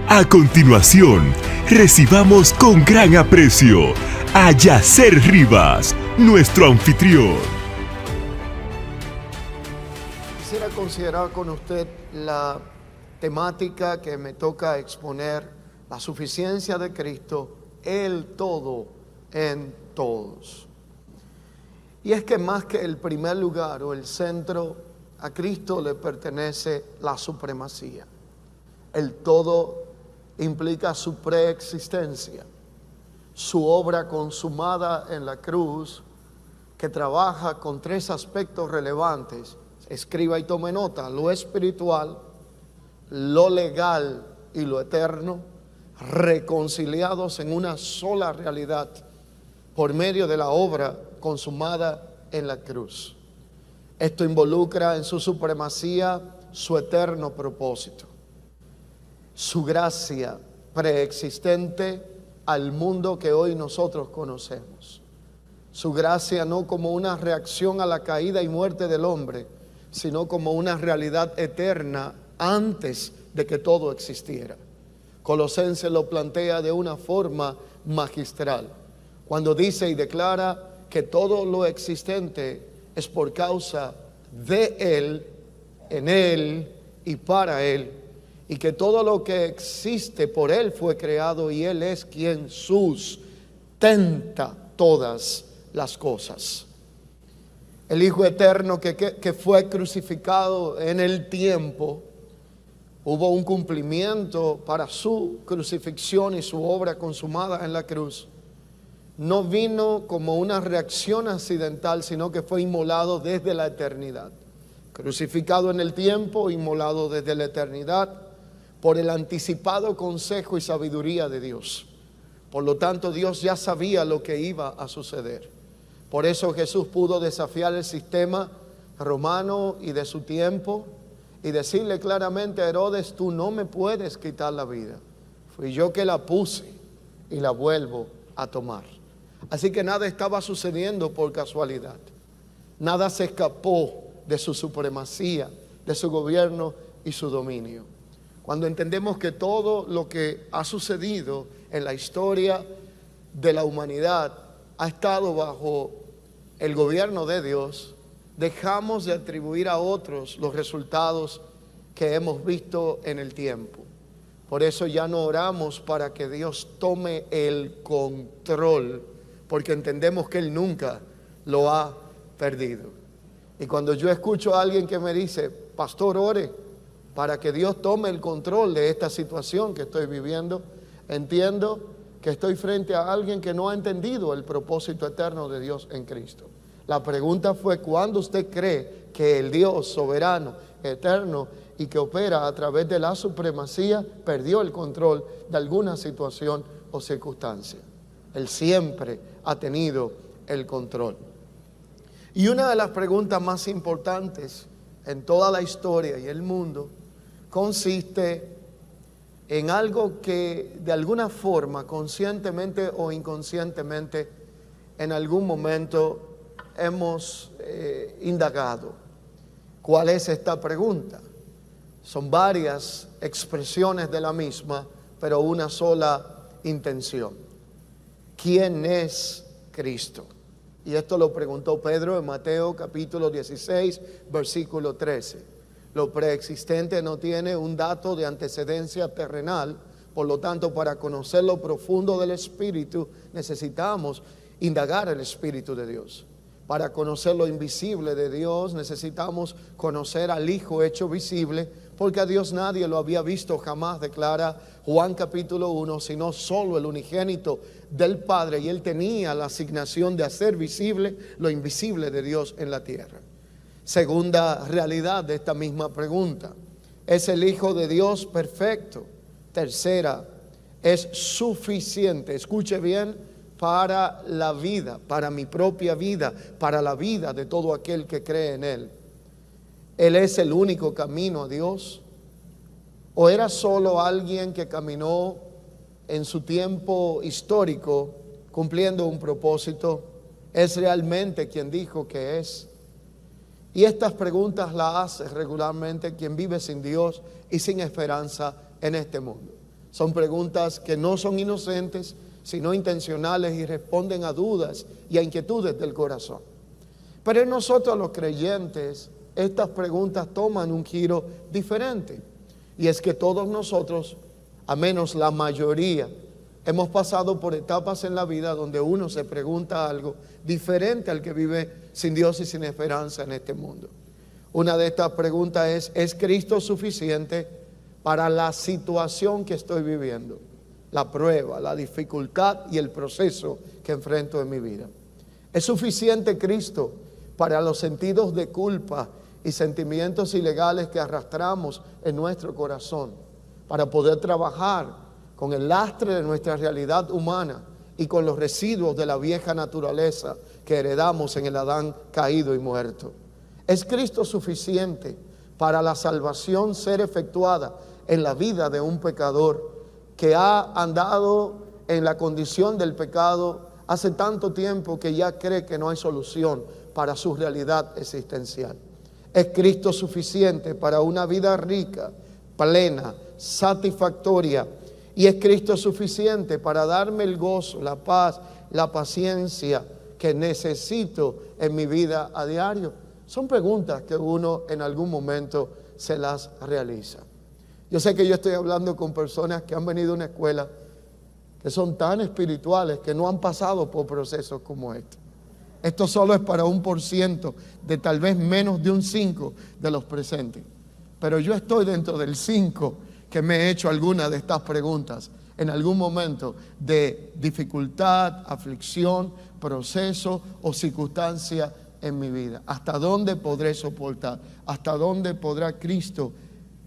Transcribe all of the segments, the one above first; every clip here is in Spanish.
A continuación, recibamos con gran aprecio a Yacer Rivas, nuestro anfitrión. Quisiera considerar con usted la temática que me toca exponer, la suficiencia de Cristo, el todo en todos. Y es que más que el primer lugar o el centro, a Cristo le pertenece la supremacía. El todo implica su preexistencia, su obra consumada en la cruz, que trabaja con tres aspectos relevantes. Escriba y tome nota: lo espiritual, lo legal y lo eterno, reconciliados en una sola realidad por medio de la obra consumada en la cruz. Esto involucra en su supremacía su eterno propósito, su gracia preexistente al mundo que hoy nosotros conocemos. Su gracia no como una reacción a la caída y muerte del hombre, sino como una realidad eterna antes de que todo existiera. Colosenses lo plantea de una forma magistral, cuando dice y declara que todo lo existente es por causa de Él, en Él y para Él, y que todo lo que existe por Él fue creado y Él es quien sustenta todas las cosas. El Hijo Eterno que fue crucificado en el tiempo, hubo un cumplimiento para su crucifixión y su obra consumada en la cruz. No vino como una reacción accidental, sino que fue inmolado desde la eternidad. Crucificado en el tiempo, inmolado desde la eternidad, por el anticipado consejo y sabiduría de Dios. Por lo tanto, Dios ya sabía lo que iba a suceder. Por eso Jesús pudo desafiar el sistema romano y de su tiempo y decirle claramente a Herodes: tú no me puedes quitar la vida. Fui yo que la puse y la vuelvo a tomar. Así que nada estaba sucediendo por casualidad. Nada se escapó de su supremacía, de su gobierno y su dominio. Cuando entendemos que todo lo que ha sucedido en la historia de la humanidad ha estado bajo el gobierno de Dios, dejamos de atribuir a otros los resultados que hemos visto en el tiempo. Por eso ya no oramos para que Dios tome el control, porque entendemos que Él nunca lo ha perdido. Y cuando yo escucho a alguien que me dice: pastor, ore para que Dios tome el control de esta situación que estoy viviendo, entiendo que estoy frente a alguien que no ha entendido el propósito eterno de Dios en Cristo. La pregunta fue: ¿cuándo usted cree que el Dios soberano, eterno y que opera a través de la supremacía perdió el control de alguna situación o circunstancia? Él siempre ha tenido el control. Y una de las preguntas más importantes en toda la historia y el mundo consiste en algo que de alguna forma, conscientemente o inconscientemente, en algún momento hemos indagado. ¿Cuál es esta pregunta? Son varias expresiones de la misma, pero una sola intención. ¿Quién es Cristo? Y esto lo preguntó Pedro en Mateo capítulo 16, versículo 13. Lo preexistente no tiene un dato de antecedencia terrenal, por lo tanto, para conocer lo profundo del Espíritu, necesitamos indagar el Espíritu de Dios. Para conocer lo invisible de Dios, necesitamos conocer al Hijo hecho visible, porque a Dios nadie lo había visto jamás, declara Juan capítulo 1, sino solo el unigénito del Padre, y Él tenía la asignación de hacer visible lo invisible de Dios en la tierra. Segunda realidad de esta misma pregunta: ¿es el Hijo de Dios perfecto? Tercera, ¿es suficiente? Escuche bien, para la vida, para mi propia vida, para la vida de todo aquel que cree en Él. ¿Él es el único camino a Dios? ¿O era solo alguien que caminó en su tiempo histórico cumpliendo un propósito? ¿Es realmente quien dijo que es? Y estas preguntas las hace regularmente quien vive sin Dios y sin esperanza en este mundo. Son preguntas que no son inocentes, sino intencionales y responden a dudas y a inquietudes del corazón. Pero en nosotros los creyentes, estas preguntas toman un giro diferente. Y es que todos nosotros, a menos la mayoría, hemos pasado por etapas en la vida donde uno se pregunta algo diferente al que vive sin Dios y sin esperanza en este mundo. Una de estas preguntas ¿es Cristo suficiente para la situación que estoy viviendo? La prueba, la dificultad y el proceso que enfrento en mi vida. ¿Es suficiente Cristo para los sentidos de culpa y sentimientos ilegales que arrastramos en nuestro corazón, para poder trabajar con el lastre de nuestra realidad humana y con los residuos de la vieja naturaleza que heredamos en el Adán caído y muerto? ¿Es Cristo suficiente para la salvación ser efectuada en la vida de un pecador que ha andado en la condición del pecado hace tanto tiempo que ya cree que no hay solución para su realidad existencial? ¿Es Cristo suficiente para una vida rica, plena, satisfactoria? ¿Y es Cristo suficiente para darme el gozo, la paz, la paciencia que necesito en mi vida a diario? Son preguntas que uno en algún momento se las realiza. Yo sé que yo estoy hablando con personas que han venido a una escuela que son tan espirituales que no han pasado por procesos como este. Esto solo es para 1% de tal vez menos de un 5% de los presentes. Pero yo estoy dentro del 5% que me he hecho alguna de estas preguntas en algún momento de dificultad, aflicción, proceso o circunstancia en mi vida. ¿Hasta dónde podré soportar? ¿Hasta dónde podrá Cristo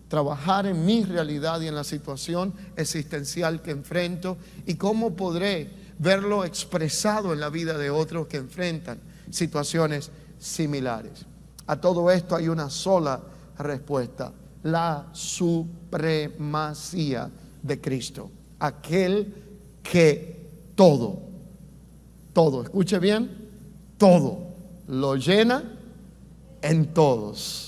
trabajar en mi realidad y en la situación existencial que enfrento? ¿Y cómo podré verlo expresado en la vida de otros que enfrentan situaciones similares? A todo esto hay una sola respuesta: la supremacía de Cristo. Aquel que todo, escuche bien, todo lo llena en todos.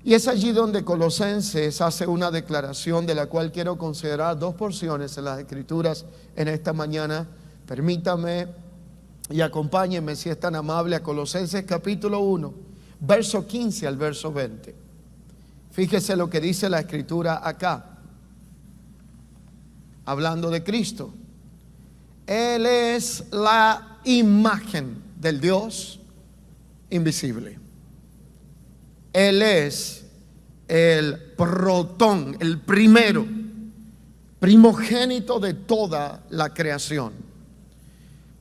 Y es allí donde Colosenses hace una declaración de la cual quiero considerar dos porciones en las Escrituras en esta mañana. Permítame y acompáñenme, si es tan amable, a Colosenses capítulo 1, verso 15 al verso 20. Fíjese lo que dice la Escritura acá, hablando de Cristo. Él es la imagen del Dios invisible. Él es el protón, el primogénito de toda la creación.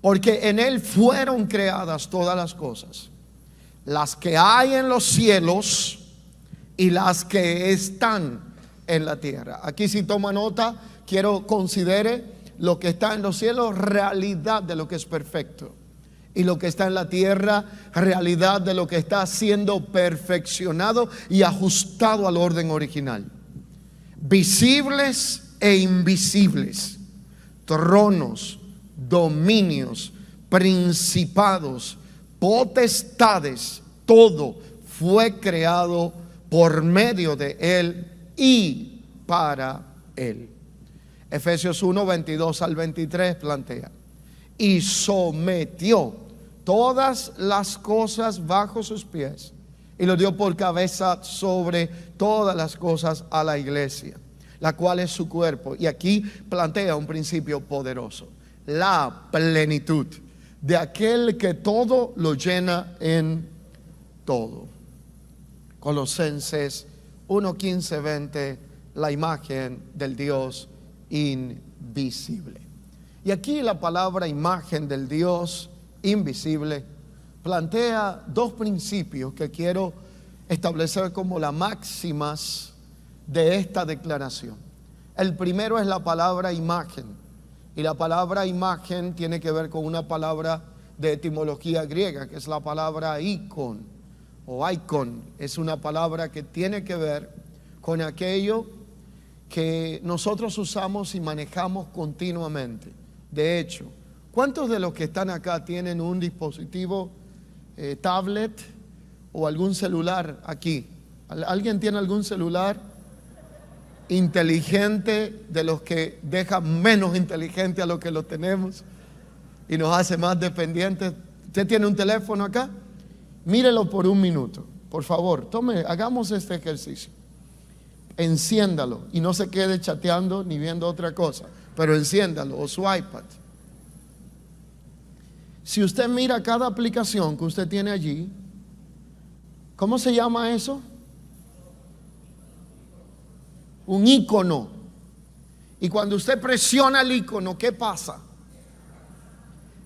Porque en Él fueron creadas todas las cosas, las que hay en los cielos y las que están en la tierra. Aquí, si toma nota, quiero considere lo que está en los cielos, realidad de lo que es perfecto, y lo que está en la tierra, realidad de lo que está siendo perfeccionado y ajustado al orden original. Visibles e invisibles, tronos, dominios, principados, potestades, todo fue creado por medio de Él y para Él. Efesios 1, 22 al 23 plantea: y sometió todas las cosas bajo sus pies y lo dio por cabeza sobre todas las cosas a la iglesia, la cual es su cuerpo. Y aquí plantea un principio poderoso: la plenitud de aquel que todo lo llena en todo. Colosenses 1, 15, 20, la imagen del Dios invisible. Y aquí la palabra imagen del Dios invisible plantea dos principios que quiero establecer como las máximas de esta declaración. El primero es la palabra imagen, y la palabra imagen tiene que ver con una palabra de etimología griega, que es la palabra icon o icon. Es una palabra que tiene que ver con aquello que nosotros usamos y manejamos continuamente. De hecho, ¿cuántos de los que están acá tienen un dispositivo tablet o algún celular aquí? ¿Alguien tiene algún celular? inteligente de los que deja menos inteligente a los que lo tenemos y nos hace más dependientes. ¿Usted tiene un teléfono acá? Mírelo por un minuto, por favor. Hagamos este ejercicio. Enciéndalo y no se quede chateando ni viendo otra cosa, pero enciéndalo, o su iPad. Si usted mira cada aplicación que usted tiene allí, ¿cómo se llama eso? Un icono. Y cuando usted presiona el icono, ¿qué pasa?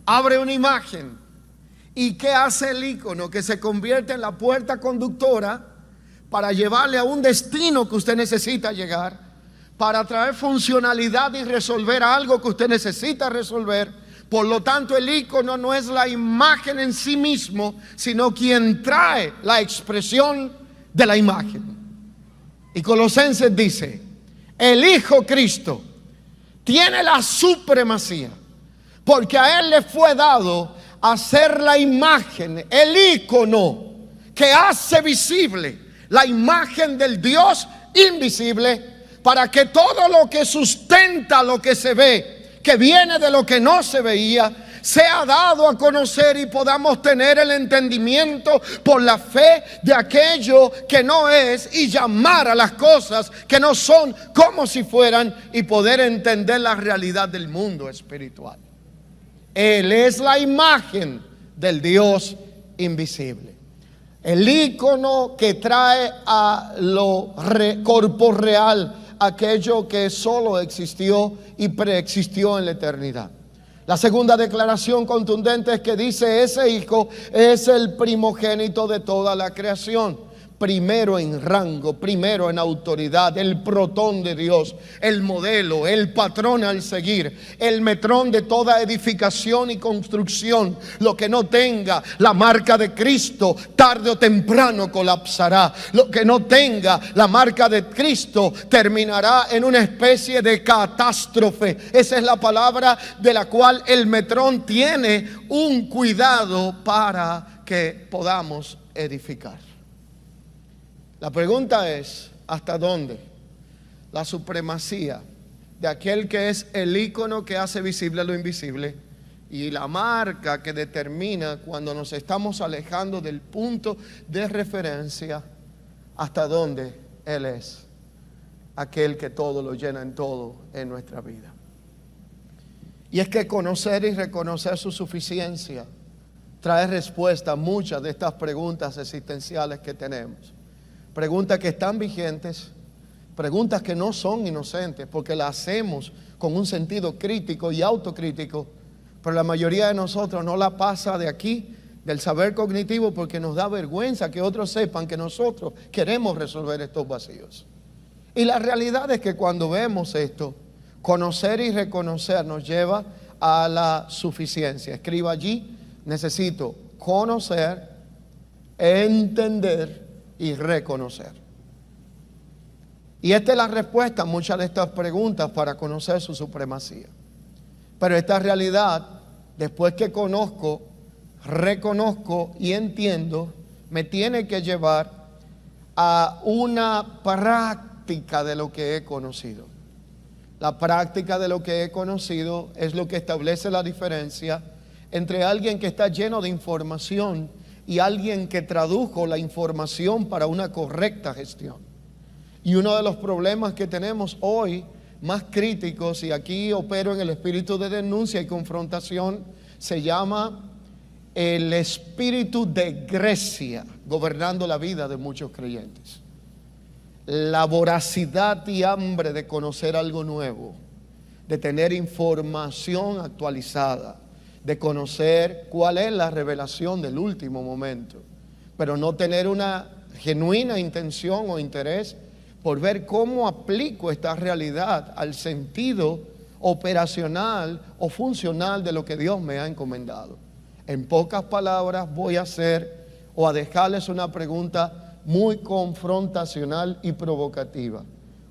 Abre una imagen. ¿Y qué hace el icono? Que se convierte en la puerta conductora para llevarle a un destino que usted necesita llegar, para traer funcionalidad y resolver algo que usted necesita resolver. Por lo tanto, el icono no es la imagen en sí mismo, sino quien trae la expresión de la imagen. Y Colosenses dice: el Hijo Cristo tiene la supremacía, porque a Él le fue dado hacer la imagen, el icono que hace visible la imagen del Dios invisible, para que todo lo que sustenta lo que se ve, que viene de lo que no se veía, sea dado a conocer y podamos tener el entendimiento por la fe de aquello que no es, y llamar a las cosas que no son como si fueran, y poder entender la realidad del mundo espiritual. Él es la imagen del Dios invisible, el ícono que trae a lo corporeal aquello que solo existió y preexistió en la eternidad. La segunda declaración contundente es que dice: ese Hijo es el primogénito de toda la creación. Primero en rango, primero en autoridad, el protón de Dios, el modelo, el patrón al seguir, el metrón de toda edificación y construcción. Lo que no tenga la marca de Cristo, tarde o temprano colapsará. Lo que no tenga la marca de Cristo terminará en una especie de catástrofe. Esa es la palabra de la cual el metrón tiene un cuidado para que podamos edificar. La pregunta es: ¿hasta dónde la supremacía de aquel que es el ícono que hace visible lo invisible y la marca que determina cuando nos estamos alejando del punto de referencia, hasta dónde Él es aquel que todo lo llena en todo en nuestra vida? Y es que conocer y reconocer su suficiencia trae respuesta a muchas de estas preguntas existenciales que tenemos. Preguntas que están vigentes, preguntas que no son inocentes, porque las hacemos con un sentido crítico y autocrítico, pero la mayoría de nosotros no la pasa de aquí, del saber cognitivo, porque nos da vergüenza que otros sepan que nosotros queremos resolver estos vacíos. Y la realidad es que cuando vemos esto, conocer y reconocer nos lleva a la suficiencia. Escriba allí: necesito conocer, entender y reconocer. Y esta es la respuesta a muchas de estas preguntas para conocer su supremacía. Pero esta realidad, después que conozco, reconozco y entiendo, me tiene que llevar a una práctica de lo que he conocido. La práctica de lo que he conocido es lo que establece la diferencia entre alguien que está lleno de información y alguien que tradujo la información para una correcta gestión. Y uno de los problemas que tenemos hoy, más críticos, y aquí opero en el espíritu de denuncia y confrontación, se llama el espíritu de Grecia gobernando la vida de muchos creyentes. La voracidad y hambre de conocer algo nuevo, de tener información actualizada, de conocer cuál es la revelación del último momento, pero no tener una genuina intención o interés por ver cómo aplico esta realidad al sentido operacional o funcional de lo que Dios me ha encomendado. En pocas palabras, voy a hacer o a dejarles una pregunta muy confrontacional y provocativa.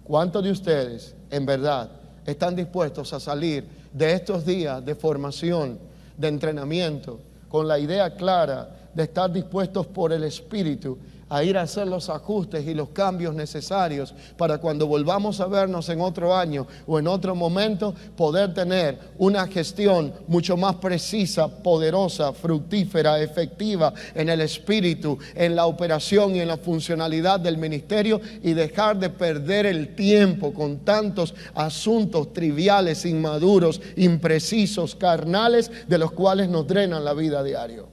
¿Cuántos de ustedes en verdad están dispuestos a salir de estos días de formación, de entrenamiento, con la idea clara de estar dispuestos por el Espíritu a ir a hacer los ajustes y los cambios necesarios para cuando volvamos a vernos en otro año o en otro momento, poder tener una gestión mucho más precisa, poderosa, fructífera, efectiva en el espíritu, en la operación y en la funcionalidad del ministerio, y dejar de perder el tiempo con tantos asuntos triviales, inmaduros, imprecisos, carnales, de los cuales nos drenan la vida diario.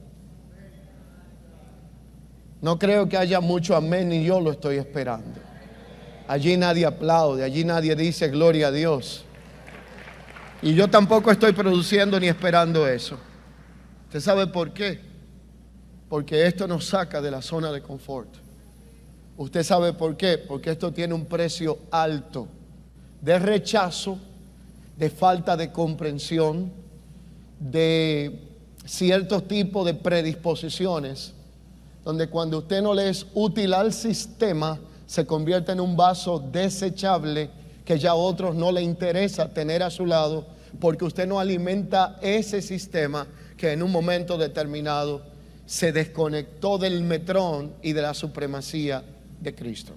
No creo que haya mucho amén, ni yo lo estoy esperando. Allí nadie aplaude, allí nadie dice gloria a Dios. Y yo tampoco estoy produciendo ni esperando eso. ¿Usted sabe por qué? Porque esto nos saca de la zona de confort. ¿Usted sabe por qué? Porque esto tiene un precio alto de rechazo, de falta de comprensión, de ciertos tipos de predisposiciones, donde cuando usted no le es útil al sistema, se convierte en un vaso desechable que ya a otros no le interesa tener a su lado, porque usted no alimenta ese sistema que en un momento determinado se desconectó del metrón y de la supremacía de Cristo.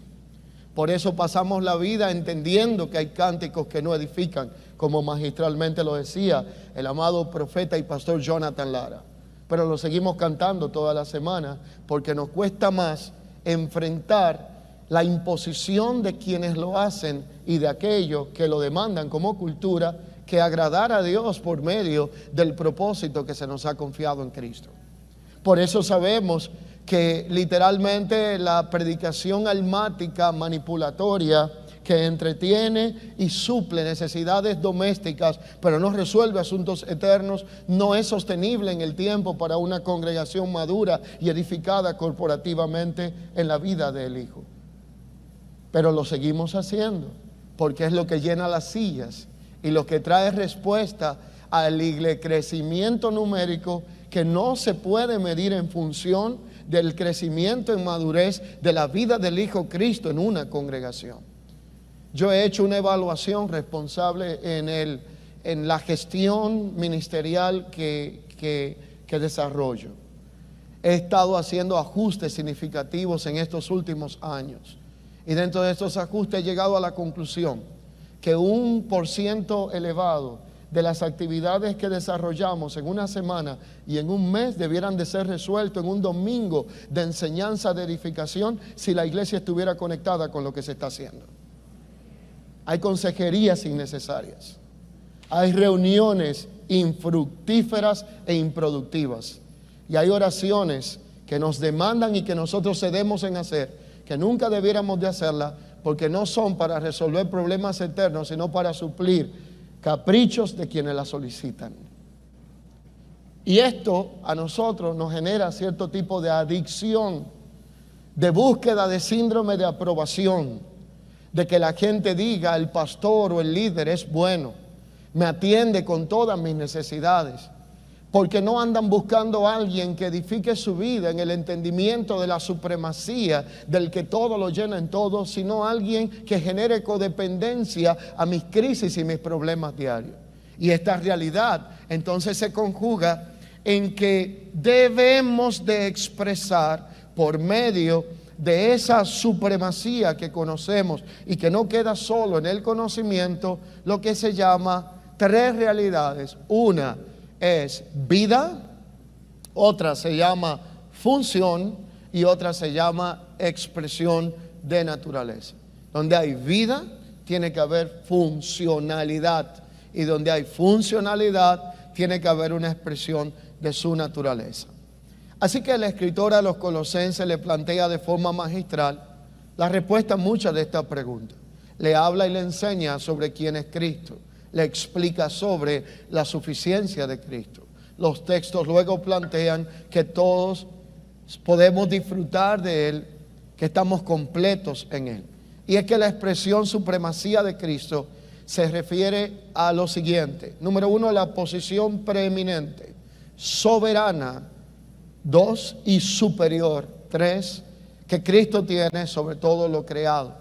Por eso pasamos la vida entendiendo que hay cánticos que no edifican, como magistralmente lo decía el amado profeta y pastor Jonathan Lara. Pero lo seguimos cantando toda la semana porque nos cuesta más enfrentar la imposición de quienes lo hacen y de aquellos que lo demandan como cultura, que agradar a Dios por medio del propósito que se nos ha confiado en Cristo. Por eso sabemos que literalmente la predicación almática, manipulatoria, que entretiene y suple necesidades domésticas, pero no resuelve asuntos eternos, no es sostenible en el tiempo para una congregación madura y edificada corporativamente en la vida del Hijo. Pero lo seguimos haciendo, porque es lo que llena las sillas y lo que trae respuesta al crecimiento numérico que no se puede medir en función del crecimiento en madurez de la vida del Hijo Cristo en una congregación. Yo he hecho una evaluación responsable en la gestión ministerial que desarrollo. He estado haciendo ajustes significativos en estos últimos años. Y dentro de estos ajustes he llegado a la conclusión que un % elevado de las actividades que desarrollamos en una semana y en un mes debieran de ser resueltos en un domingo de enseñanza, de edificación, si la iglesia estuviera conectada con lo que se está haciendo. Hay consejerías innecesarias, hay reuniones infructíferas e improductivas, y hay oraciones que nos demandan y que nosotros cedemos en hacer, que nunca debiéramos de hacerla, porque no son para resolver problemas eternos, sino para suplir caprichos de quienes la solicitan. Y esto a nosotros nos genera cierto tipo de adicción, de búsqueda de síndrome de aprobación, de que la gente diga el pastor o el líder es bueno, me atiende con todas mis necesidades, porque no andan buscando a alguien que edifique su vida en el entendimiento de la supremacía del que todo lo llena en todo, sino alguien que genere codependencia a mis crisis y mis problemas diarios. Y esta realidad entonces se conjuga en que debemos de expresar por medio de esa supremacía que conocemos y que no queda solo en el conocimiento, lo que se llama 3 realidades. Una es vida, otra se llama función y otra se llama expresión de naturaleza. Donde hay vida, tiene que haber funcionalidad, y donde hay funcionalidad, tiene que haber una expresión de su naturaleza. Así que el escritor a los Colosenses le plantea de forma magistral la respuesta a muchas de estas preguntas. Le habla y le enseña sobre quién es Cristo. Le explica sobre la suficiencia de Cristo. Los textos luego plantean que todos podemos disfrutar de Él, que estamos completos en Él. Y es que la expresión supremacía de Cristo se refiere a lo siguiente. Número 1, la posición preeminente, soberana. 2, y superior. 3, que Cristo tiene sobre todo lo creado,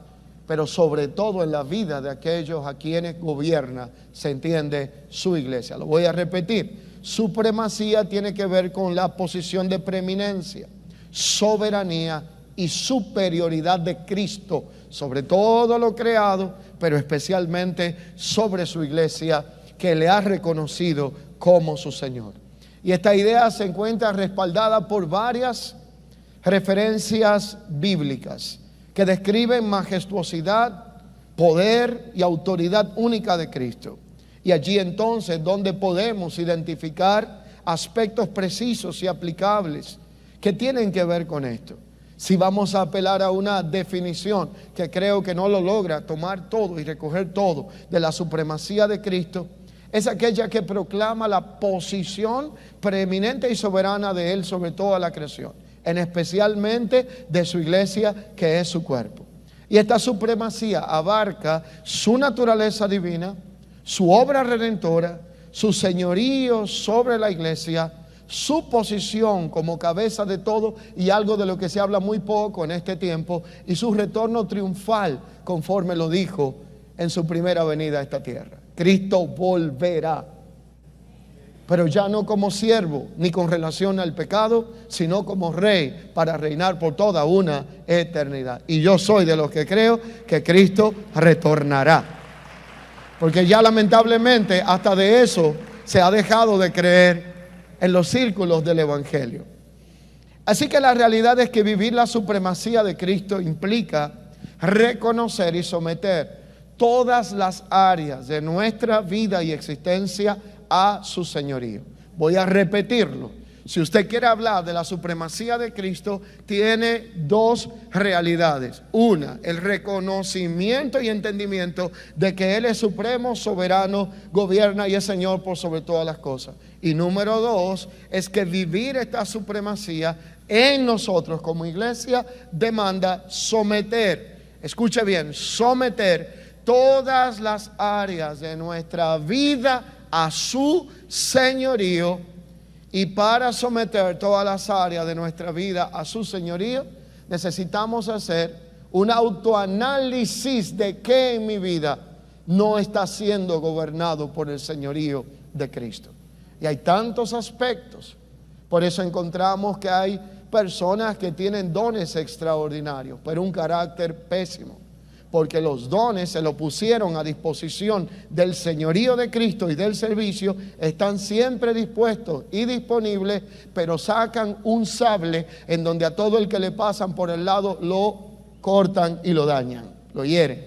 pero sobre todo en la vida de aquellos a quienes gobierna, se entiende, su iglesia. Lo voy a repetir. Supremacía tiene que ver con la posición de preeminencia, soberanía y superioridad de Cristo sobre todo lo creado, pero especialmente sobre su iglesia, que le ha reconocido como su Señor. Y esta idea se encuentra respaldada por varias referencias bíblicas que describen majestuosidad, poder y autoridad única de Cristo. Y allí entonces donde podemos identificar aspectos precisos y aplicables que tienen que ver con esto. Si vamos a apelar a una definición que creo que no lo logra tomar todo y recoger todo de la supremacía de Cristo, es aquella que proclama la posición preeminente y soberana de Él sobre toda la creación, en especialmente de su iglesia, que es su cuerpo. Y esta supremacía abarca su naturaleza divina, su obra redentora, su señorío sobre la iglesia, su posición como cabeza de todo y algo de lo que se habla muy poco en este tiempo, y su retorno triunfal conforme lo dijo en su primera venida a esta tierra. Cristo volverá, pero ya no como siervo ni con relación al pecado, sino como rey para reinar por toda una eternidad. Y yo soy de los que creo que Cristo retornará, porque ya lamentablemente hasta de eso se ha dejado de creer en los círculos del Evangelio. Así que la realidad es que vivir la supremacía de Cristo implica reconocer y someter todas las áreas de nuestra vida y existencia a su señorío. Voy a repetirlo. Si usted quiere hablar de la supremacía de Cristo, tiene dos realidades. Una, el reconocimiento y entendimiento de que Él es supremo, soberano, gobierna y es Señor por sobre todas las cosas. Y número dos, es que vivir esta supremacía en nosotros como iglesia demanda someter, escuche bien, someter todas las áreas de nuestra vida a su señorío. Y para someter todas las áreas de nuestra vida a su señorío, necesitamos hacer un autoanálisis de qué en mi vida no está siendo gobernado por el señorío de Cristo. Y hay tantos aspectos. Por eso encontramos que hay personas que tienen dones extraordinarios, pero un carácter pésimo, porque los dones se lo pusieron a disposición del señorío de Cristo y del servicio. Están siempre dispuestos y disponibles, pero sacan un sable en donde a todo el que le pasan por el lado lo cortan y lo dañan, lo hieren,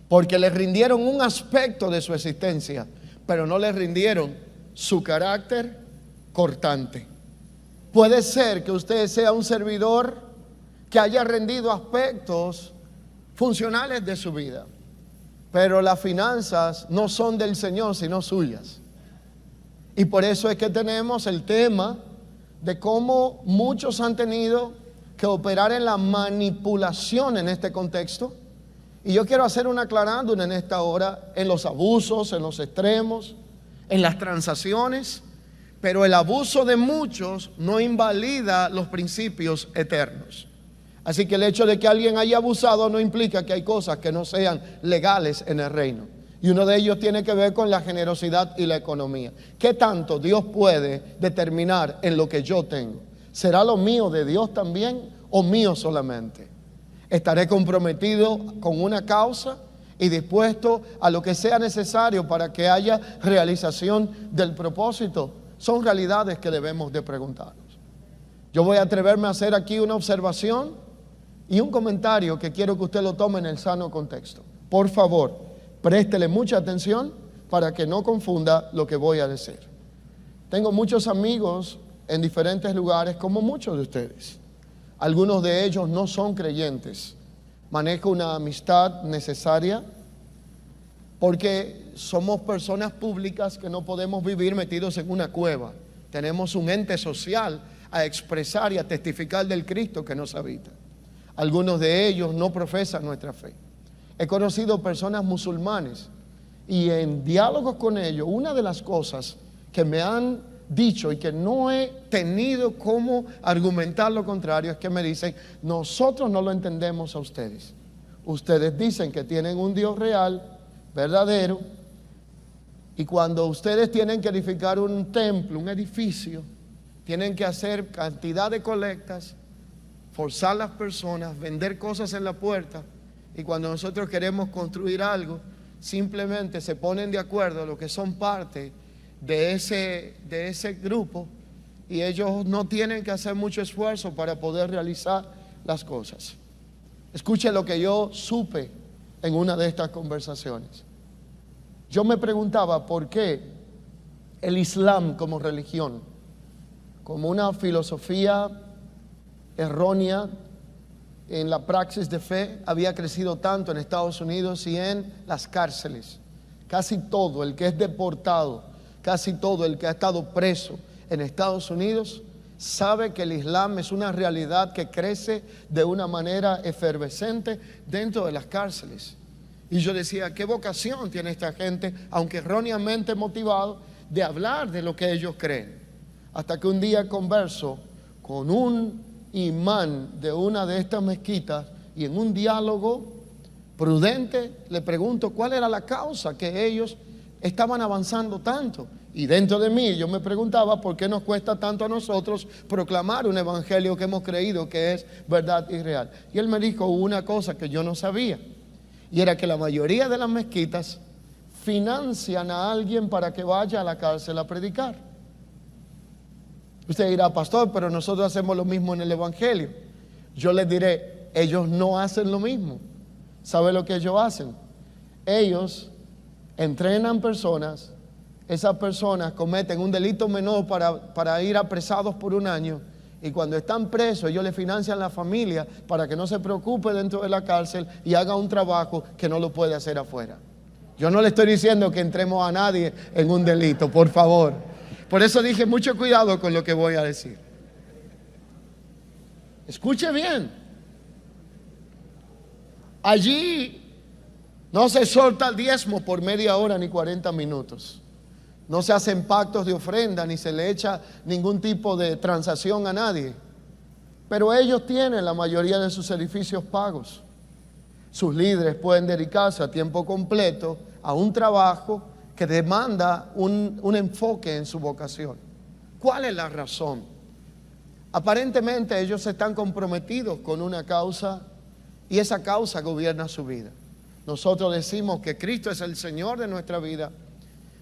porque le rindieron un aspecto de su existencia, pero no le rindieron su carácter cortante. Puede ser que usted sea un servidor que haya rendido aspectos funcionales de su vida, pero las finanzas no son del Señor sino suyas. Y por eso es que tenemos el tema de cómo muchos han tenido que operar en la manipulación en este contexto. Y yo quiero hacer un aclarando en esta hora en los abusos, en los extremos, en las transacciones, pero el abuso de muchos no invalida los principios eternos. Así que el hecho de que alguien haya abusado no implica que hay cosas que no sean legales en el reino. Y uno de ellos tiene que ver con la generosidad y la economía. ¿Qué tanto Dios puede determinar en lo que yo tengo? ¿Será lo mío de Dios también o mío solamente? ¿Estaré comprometido con una causa y dispuesto a lo que sea necesario para que haya realización del propósito? Son realidades que debemos de preguntarnos. Yo voy a atreverme a hacer aquí una observación y un comentario que quiero que usted lo tome en el sano contexto. Por favor, préstele mucha atención para que no confunda lo que voy a decir. Tengo muchos amigos en diferentes lugares, como muchos de ustedes. Algunos de ellos no son creyentes. Manejo una amistad necesaria porque somos personas públicas que no podemos vivir metidos en una cueva. Tenemos un ente social a expresar y a testificar del Cristo que nos habita. Algunos de ellos no profesan nuestra fe. He conocido personas musulmanes y en diálogos con ellos, una de las cosas que me han dicho y que no he tenido cómo argumentar lo contrario es que me dicen: nosotros no lo entendemos a ustedes. Ustedes dicen que tienen un Dios real, verdadero, y cuando ustedes tienen que edificar un templo, un edificio, tienen que hacer cantidad de colectas, forzar a las personas, vender cosas en la puerta, y cuando nosotros queremos construir algo, simplemente se ponen de acuerdo los que son parte de ese grupo, y ellos no tienen que hacer mucho esfuerzo para poder realizar las cosas. Escuche lo que yo supe en una de estas conversaciones. Yo me preguntaba por qué el Islam como religión, como una filosofía errónea en la praxis de fe, había crecido tanto en Estados Unidos y en las cárceles. Casi todo el que es deportado, casi todo el que ha estado preso en Estados Unidos sabe que el Islam es una realidad que crece de una manera efervescente dentro de las cárceles. Y yo decía, ¿qué vocación tiene esta gente, aunque erróneamente motivado, de hablar de lo que ellos creen? Hasta que un día converso con un imán de una de estas mezquitas y en un diálogo prudente le pregunto cuál era la causa que ellos estaban avanzando tanto. Y dentro de mí yo me preguntaba por qué nos cuesta tanto a nosotros proclamar un evangelio que hemos creído que es verdad y real. Y él me dijo una cosa que yo no sabía, y era que la mayoría de las mezquitas financian a alguien para que vaya a la cárcel a predicar. Usted dirá, pastor, pero nosotros hacemos lo mismo en el evangelio. Yo les diré, ellos no hacen lo mismo. ¿Sabe lo que ellos hacen? Ellos entrenan personas, esas personas cometen un delito menor para ir apresados por un año, y cuando están presos ellos le financian a la familia para que no se preocupe dentro de la cárcel y haga un trabajo que no lo puede hacer afuera. Yo no le estoy diciendo que entremos a nadie en un delito, por favor. Por eso dije, mucho cuidado con lo que voy a decir. Escuche bien. Allí no se solta el diezmo por media hora ni 40 minutos. No se hacen pactos de ofrenda, ni se le echa ningún tipo de transacción a nadie. Pero ellos tienen la mayoría de sus edificios pagos. Sus líderes pueden dedicarse a tiempo completo a un trabajo que demanda un enfoque en su vocación. ¿Cuál es la razón? Aparentemente ellos están comprometidos con una causa, y esa causa gobierna su vida. Nosotros decimos que Cristo es el Señor de nuestra vida,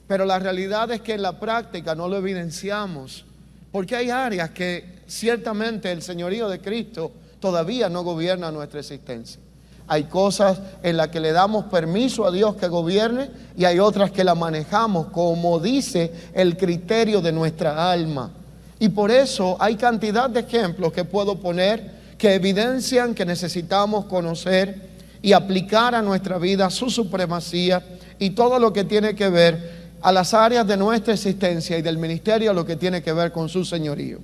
pero la realidad es que en la práctica no lo evidenciamos, porque hay áreas que ciertamente el señorío de Cristo todavía no gobierna nuestra existencia. Hay cosas en las que le damos permiso a Dios que gobierne, y hay otras que la manejamos como dice el criterio de nuestra alma. Y por eso hay cantidad de ejemplos que puedo poner que evidencian que necesitamos conocer y aplicar a nuestra vida su supremacía y todo lo que tiene que ver a las áreas de nuestra existencia y del ministerio, lo que tiene que ver con su señorío.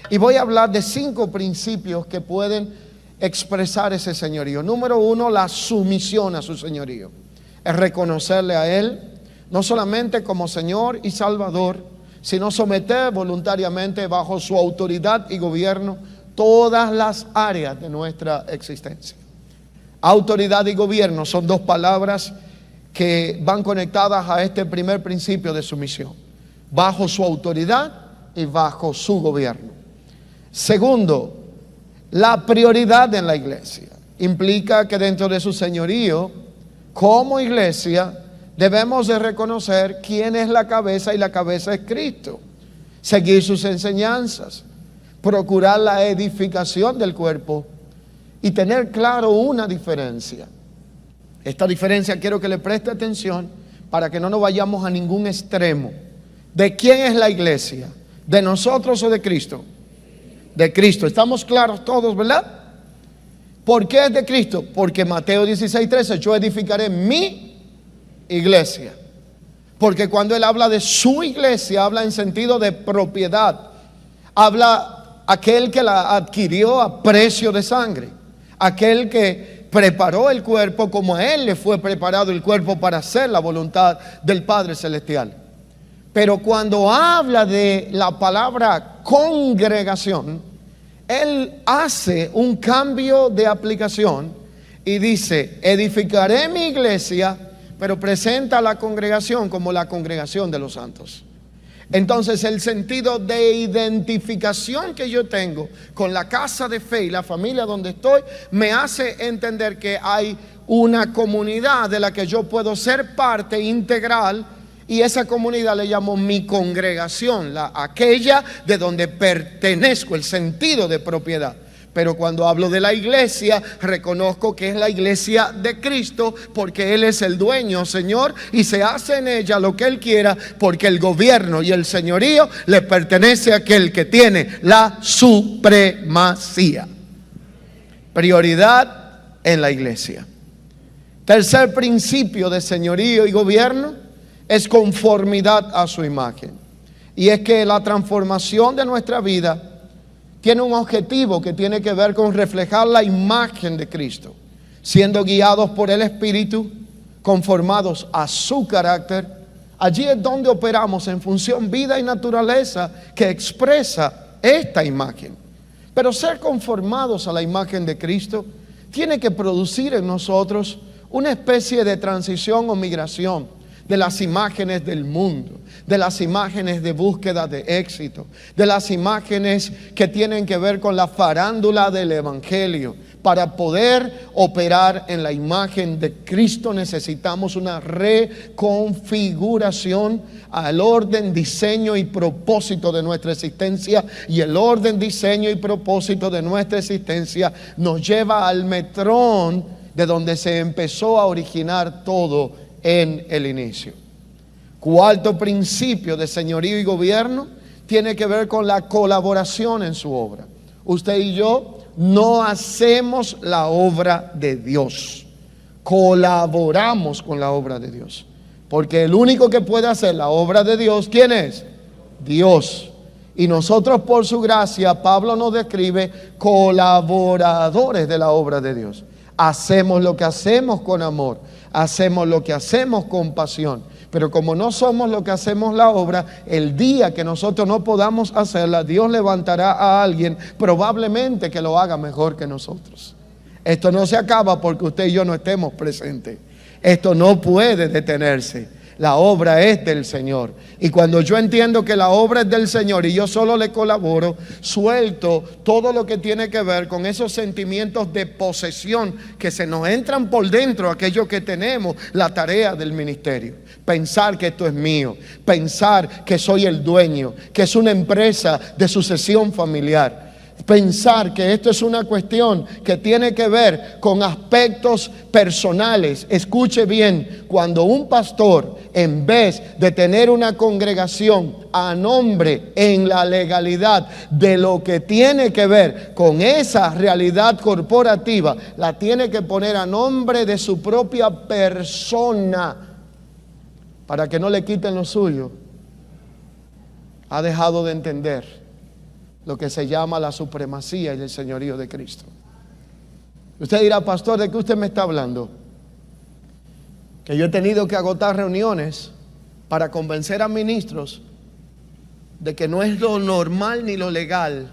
Y voy a hablar de 5 principios que pueden expresar ese señorío. Número 1, la sumisión a su señorío. Es reconocerle a Él, no solamente como Señor y Salvador, sino someter voluntariamente bajo su autoridad y gobierno todas las áreas de nuestra existencia. Autoridad y gobierno son 2 palabras que van conectadas a este primer principio de sumisión, bajo su autoridad y bajo su gobierno. Segundo, la prioridad en la iglesia implica que dentro de su señorío, como iglesia, debemos de reconocer quién es la cabeza, y la cabeza es Cristo, seguir sus enseñanzas, procurar la edificación del cuerpo y tener claro una diferencia. Esta diferencia quiero que le preste atención para que no nos vayamos a ningún extremo. ¿De quién es la iglesia? ¿De nosotros o de Cristo? De Cristo. ¿Estamos claros todos, verdad? ¿Por qué es de Cristo? Porque Mateo 16:13, yo edificaré mi iglesia. Porque cuando Él habla de su iglesia, habla en sentido de propiedad. Habla aquel que la adquirió a precio de sangre. Aquel que preparó el cuerpo como a Él le fue preparado el cuerpo para hacer la voluntad del Padre Celestial. Pero cuando habla de la palabra congregación, Él hace un cambio de aplicación y dice, edificaré mi iglesia, pero presenta a la congregación como la congregación de los santos. Entonces el sentido de identificación que yo tengo con la casa de fe y la familia donde estoy me hace entender que hay una comunidad de la que yo puedo ser parte integral, y esa comunidad le llamo mi congregación, aquella de donde pertenezco, el sentido de propiedad. Pero cuando hablo de la iglesia, reconozco que es la iglesia de Cristo, porque Él es el dueño, Señor, y se hace en ella lo que Él quiera, porque el gobierno y el señorío le pertenece a aquel que tiene la supremacía. Prioridad en la iglesia. Tercer principio de señorío y gobierno es conformidad a su imagen. Y es que la transformación de nuestra vida tiene un objetivo que tiene que ver con reflejar la imagen de Cristo, siendo guiados por el Espíritu, conformados a su carácter. Allí es donde operamos en función vida y naturaleza que expresa esta imagen. Pero ser conformados a la imagen de Cristo tiene que producir en nosotros una especie de transición o migración de las imágenes del mundo, de las imágenes de búsqueda de éxito, de las imágenes que tienen que ver con la farándula del evangelio. Para poder operar en la imagen de Cristo necesitamos una reconfiguración al orden, diseño y propósito de nuestra existencia. Y el orden, diseño y propósito de nuestra existencia nos lleva al metrón de donde se empezó a originar todo en el inicio. Cuarto principio de señorío y gobierno tiene que ver con la colaboración en su obra. Usted y yo no hacemos la obra de Dios, colaboramos con la obra de Dios, porque el único que puede hacer la obra de Dios, ¿quién es? Dios. Y nosotros, por su gracia, Pablo nos describe colaboradores de la obra de Dios. Hacemos lo que hacemos con amor, hacemos lo que hacemos con pasión. Pero como no somos lo que hacemos la obra, el día que nosotros no podamos hacerla, Dios levantará a alguien probablemente que lo haga mejor que nosotros. Esto no se acaba porque usted y yo no estemos presentes. Esto no puede detenerse. La obra es del Señor. Y cuando yo entiendo que la obra es del Señor y yo solo le colaboro, suelto todo lo que tiene que ver con esos sentimientos de posesión que se nos entran por dentro, aquellos que tenemos la tarea del ministerio. Pensar que esto es mío, pensar que soy el dueño, que es una empresa de sucesión familiar. Pensar que esto es una cuestión que tiene que ver con aspectos personales. Escuche bien, cuando un pastor, en vez de tener una congregación a nombre en la legalidad de lo que tiene que ver con esa realidad corporativa, la tiene que poner a nombre de su propia persona para que no le quiten lo suyo, ha dejado de entender lo que se llama la supremacía y el señorío de Cristo. Usted dirá, pastor, ¿de qué usted me está hablando? Que yo he tenido que agotar reuniones para convencer a ministros de que no es lo normal ni lo legal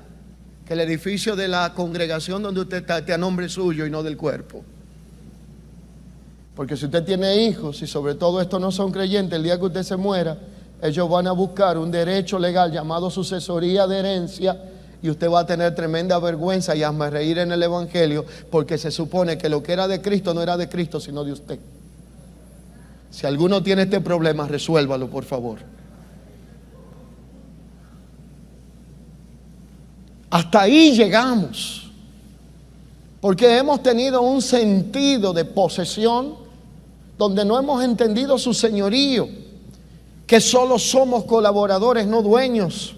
que el edificio de la congregación donde usted está esté a nombre suyo y no del cuerpo. Porque si usted tiene hijos y sobre todo estos no son creyentes, el día que usted se muera, ellos van a buscar un derecho legal llamado sucesoría de herencia, y usted va a tener tremenda vergüenza y hazme reír en el evangelio, porque se supone que lo que era de Cristo no era de Cristo sino de usted. Si alguno tiene este problema, resuélvalo, por favor. Hasta ahí llegamos, porque hemos tenido un sentido de posesión donde no hemos entendido su señorío, que solo somos colaboradores, no dueños.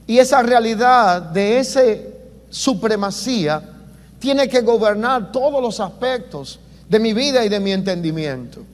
Y esa realidad de esa supremacía tiene que gobernar todos los aspectos de mi vida y de mi entendimiento.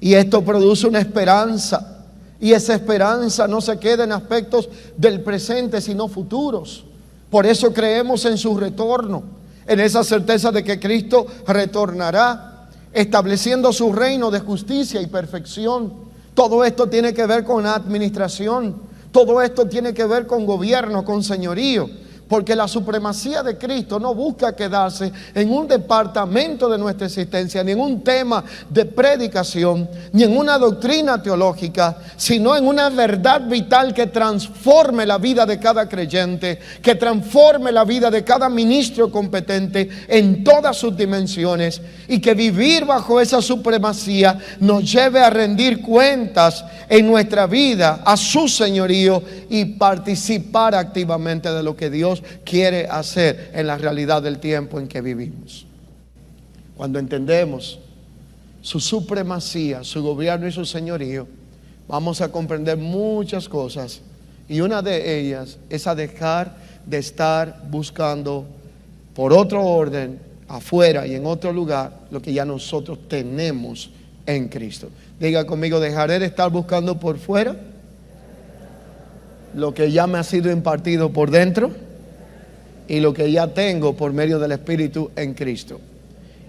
Y esto produce una esperanza. Y esa esperanza no se queda en aspectos del presente, sino futuros. Por eso creemos en su retorno, en esa certeza de que Cristo retornará, estableciendo su reino de justicia y perfección. Todo esto tiene que ver con administración. Todo esto tiene que ver con gobierno, con señorío. Porque la supremacía de Cristo no busca quedarse en un departamento de nuestra existencia, ni en un tema de predicación, ni en una doctrina teológica, sino en una verdad vital que transforme la vida de cada creyente, que transforme la vida de cada ministro competente en todas sus dimensiones, y que vivir bajo esa supremacía nos lleve a rendir cuentas en nuestra vida a su señorío y participar activamente de lo que Dios quiere hacer en la realidad del tiempo en que vivimos. Cuando entendemos su supremacía, su gobierno y su señorío, vamos a comprender muchas cosas, y una de ellas es a dejar de estar buscando por otro orden afuera y en otro lugar lo que ya nosotros tenemos en Cristo. Diga conmigo: dejaré de estar buscando por fuera lo que ya me ha sido impartido por dentro y lo que ya tengo por medio del Espíritu en Cristo.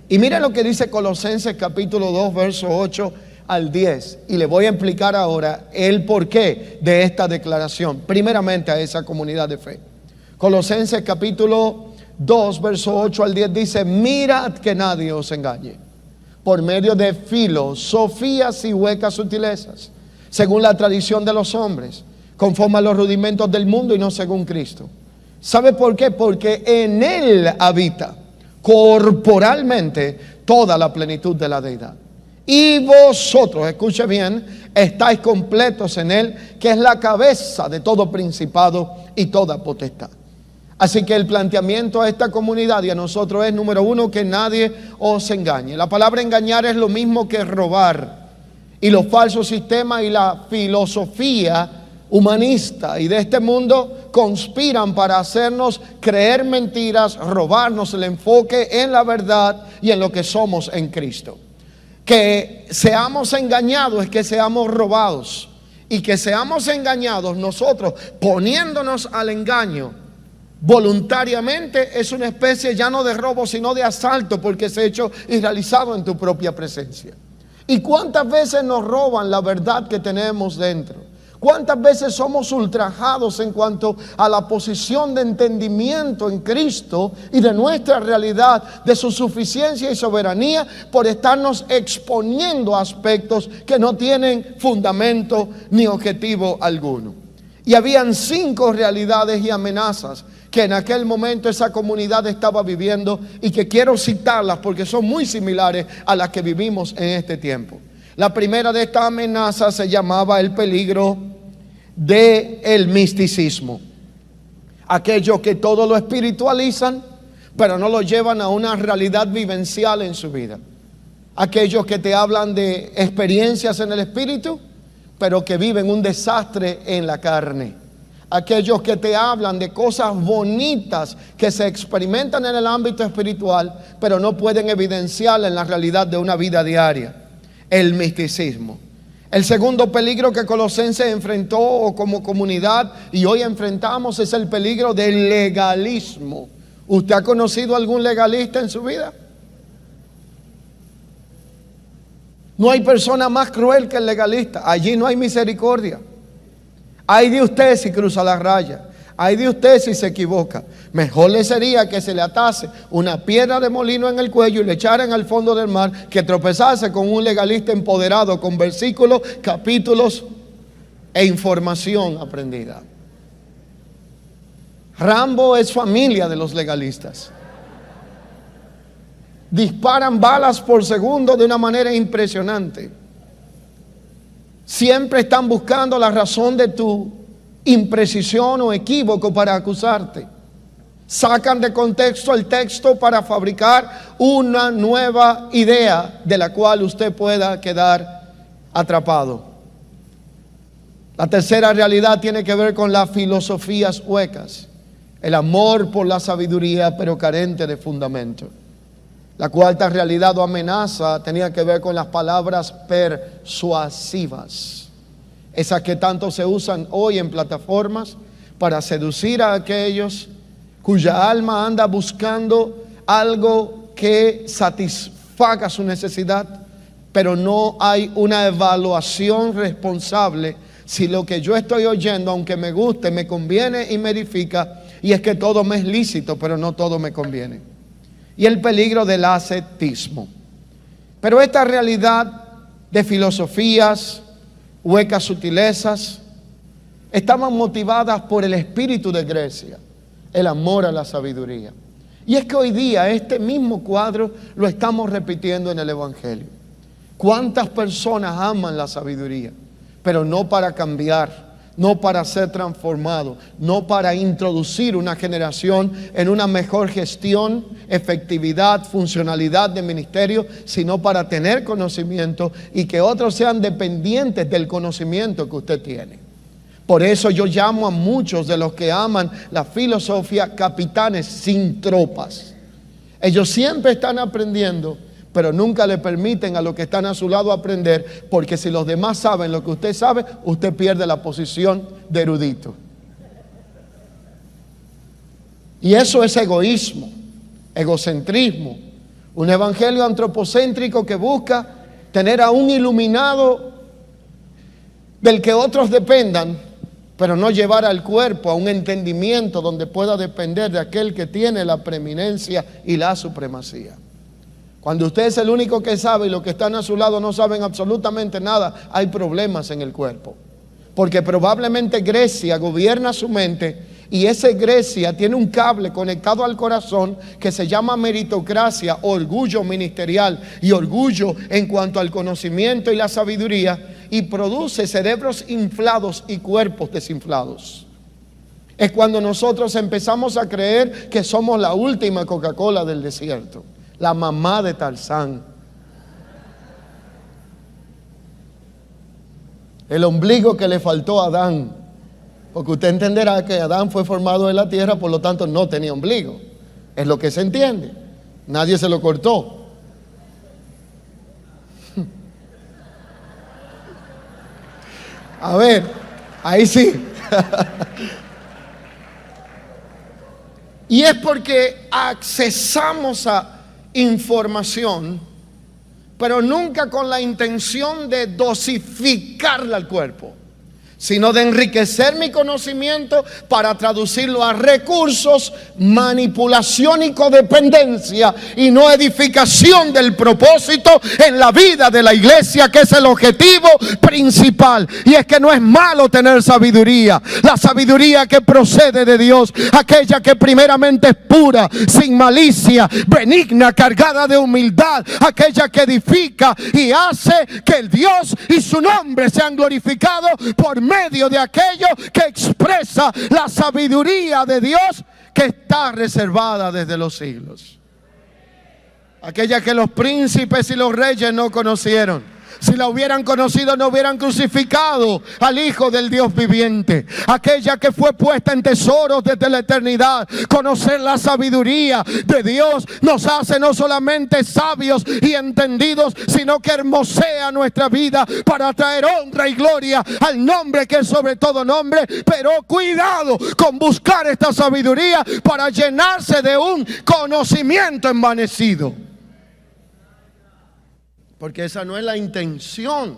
Y mira lo que dice Colosenses capítulo 2, verso 8 al 10. Y le voy a explicar ahora el porqué de esta declaración, primeramente a esa comunidad de fe. Colosenses capítulo 2, verso 8 al 10 dice: mirad que nadie os engañe por medio de filosofías y huecas sutilezas, según la tradición de los hombres, conforme a los rudimentos del mundo y no según Cristo. ¿Sabe por qué? Porque en Él habita corporalmente toda la plenitud de la deidad. Y vosotros, escuche bien, estáis completos en Él, que es la cabeza de todo principado y toda potestad. Así que el planteamiento a esta comunidad y a nosotros es, número uno, que nadie os engañe. La palabra engañar es lo mismo que robar. Y los falsos sistemas y la filosofía humanista y de este mundo conspiran para hacernos creer mentiras, robarnos el enfoque en la verdad y en lo que somos en Cristo. Que seamos engañados es que seamos robados, y que seamos engañados nosotros poniéndonos al engaño voluntariamente es una especie ya no de robo sino de asalto, porque es hecho y realizado en tu propia presencia. ¿Y cuántas veces nos roban la verdad que tenemos dentro? ¿Cuántas veces somos ultrajados en cuanto a la posición de entendimiento en Cristo y de nuestra realidad, de su suficiencia y soberanía, por estarnos exponiendo aspectos que no tienen fundamento ni objetivo alguno? Y habían 5 realidades y amenazas que en aquel momento esa comunidad estaba viviendo, y que quiero citarlas porque son muy similares a las que vivimos en este tiempo. La primera de estas amenazas se llamaba el peligro del misticismo. Aquellos que todo lo espiritualizan, pero no lo llevan a una realidad vivencial en su vida. Aquellos que te hablan de experiencias en el espíritu, pero que viven un desastre en la carne. Aquellos que te hablan de cosas bonitas que se experimentan en el ámbito espiritual, pero no pueden evidenciar en la realidad de una vida diaria. El misticismo. El segundo peligro que Colosenses enfrentó como comunidad y hoy enfrentamos es el peligro del legalismo. ¿Usted ha conocido algún legalista en su vida? No hay persona más cruel que el legalista. Allí no hay misericordia. Ay de usted si cruza la raya. Ay de usted si se equivoca. Mejor le sería que se le atase una piedra de molino en el cuello y le echaran al fondo del mar, que tropezarse con un legalista empoderado con versículos, capítulos e información aprendida. Rambo es familia de los legalistas. Disparan balas por segundo de una manera impresionante. Siempre están buscando la razón de tu imprecisión o equívoco para acusarte. Sacan de contexto el texto para fabricar una nueva idea de la cual usted pueda quedar atrapado. La tercera realidad tiene que ver con las filosofías huecas. El amor por la sabiduría, pero carente de fundamento. La cuarta realidad o amenaza tenía que ver con las palabras persuasivas. Esas que tanto se usan hoy en plataformas para seducir a aquellos cuya alma anda buscando algo que satisfaga su necesidad, pero no hay una evaluación responsable si lo que yo estoy oyendo, aunque me guste, me conviene y me edifica, y es que todo me es lícito, pero no todo me conviene. Y el peligro del ascetismo. Pero esta realidad de filosofías, huecas sutilezas, estaban motivadas por el espíritu de Grecia, el amor a la sabiduría. Y es que hoy día este mismo cuadro lo estamos repitiendo en el Evangelio. ¿Cuántas personas aman la sabiduría? Pero no para cambiar, no para ser transformado, no para introducir una generación en una mejor gestión, efectividad, funcionalidad de ministerio, sino para tener conocimiento y que otros sean dependientes del conocimiento que usted tiene. Por eso yo llamo a muchos de los que aman la filosofía capitanes sin tropas. Ellos siempre están aprendiendo, pero nunca le permiten a los que están a su lado aprender, porque si los demás saben lo que usted sabe, usted pierde la posición de erudito. Y eso es egoísmo, egocentrismo, un evangelio antropocéntrico que busca tener a un iluminado del que otros dependan, pero no llevar al cuerpo a un entendimiento donde pueda depender de aquel que tiene la preeminencia y la supremacía. Cuando usted es el único que sabe y los que están a su lado no saben absolutamente nada, hay problemas en el cuerpo. Porque probablemente Grecia gobierna su mente y esa Grecia tiene un cable conectado al corazón que se llama meritocracia, orgullo ministerial y orgullo en cuanto al conocimiento y la sabiduría, y produce cerebros inflados y cuerpos desinflados. Es cuando nosotros empezamos a creer que somos la última Coca-Cola del desierto, la mamá de Tarzán, el ombligo que le faltó a Adán, porque usted entenderá que Adán fue formado de la tierra, por lo tanto no tenía ombligo, es lo que se entiende, nadie se lo cortó. A ver, ahí sí. Y es porque accesamos a información, pero nunca con la intención de dosificarla al cuerpo, sino de enriquecer mi conocimiento para traducirlo a recursos, manipulación y codependencia, y no edificación del propósito en la vida de la iglesia, que es el objetivo principal. Y es que no es malo tener sabiduría, la sabiduría que procede de Dios, aquella que primeramente es pura, sin malicia, benigna, cargada de humildad, aquella que edifica y hace que el Dios y su nombre sean glorificados por medio de aquello que expresa la sabiduría de Dios que está reservada desde los siglos. Aquella que los príncipes y los reyes no conocieron. Si la hubieran conocido, no hubieran crucificado al Hijo del Dios viviente. Aquella que fue puesta en tesoros desde la eternidad. Conocer la sabiduría de Dios nos hace no solamente sabios y entendidos, sino que hermosea nuestra vida para traer honra y gloria al nombre que es sobre todo nombre. Pero cuidado con buscar esta sabiduría para llenarse de un conocimiento envanecido, porque esa no es la intención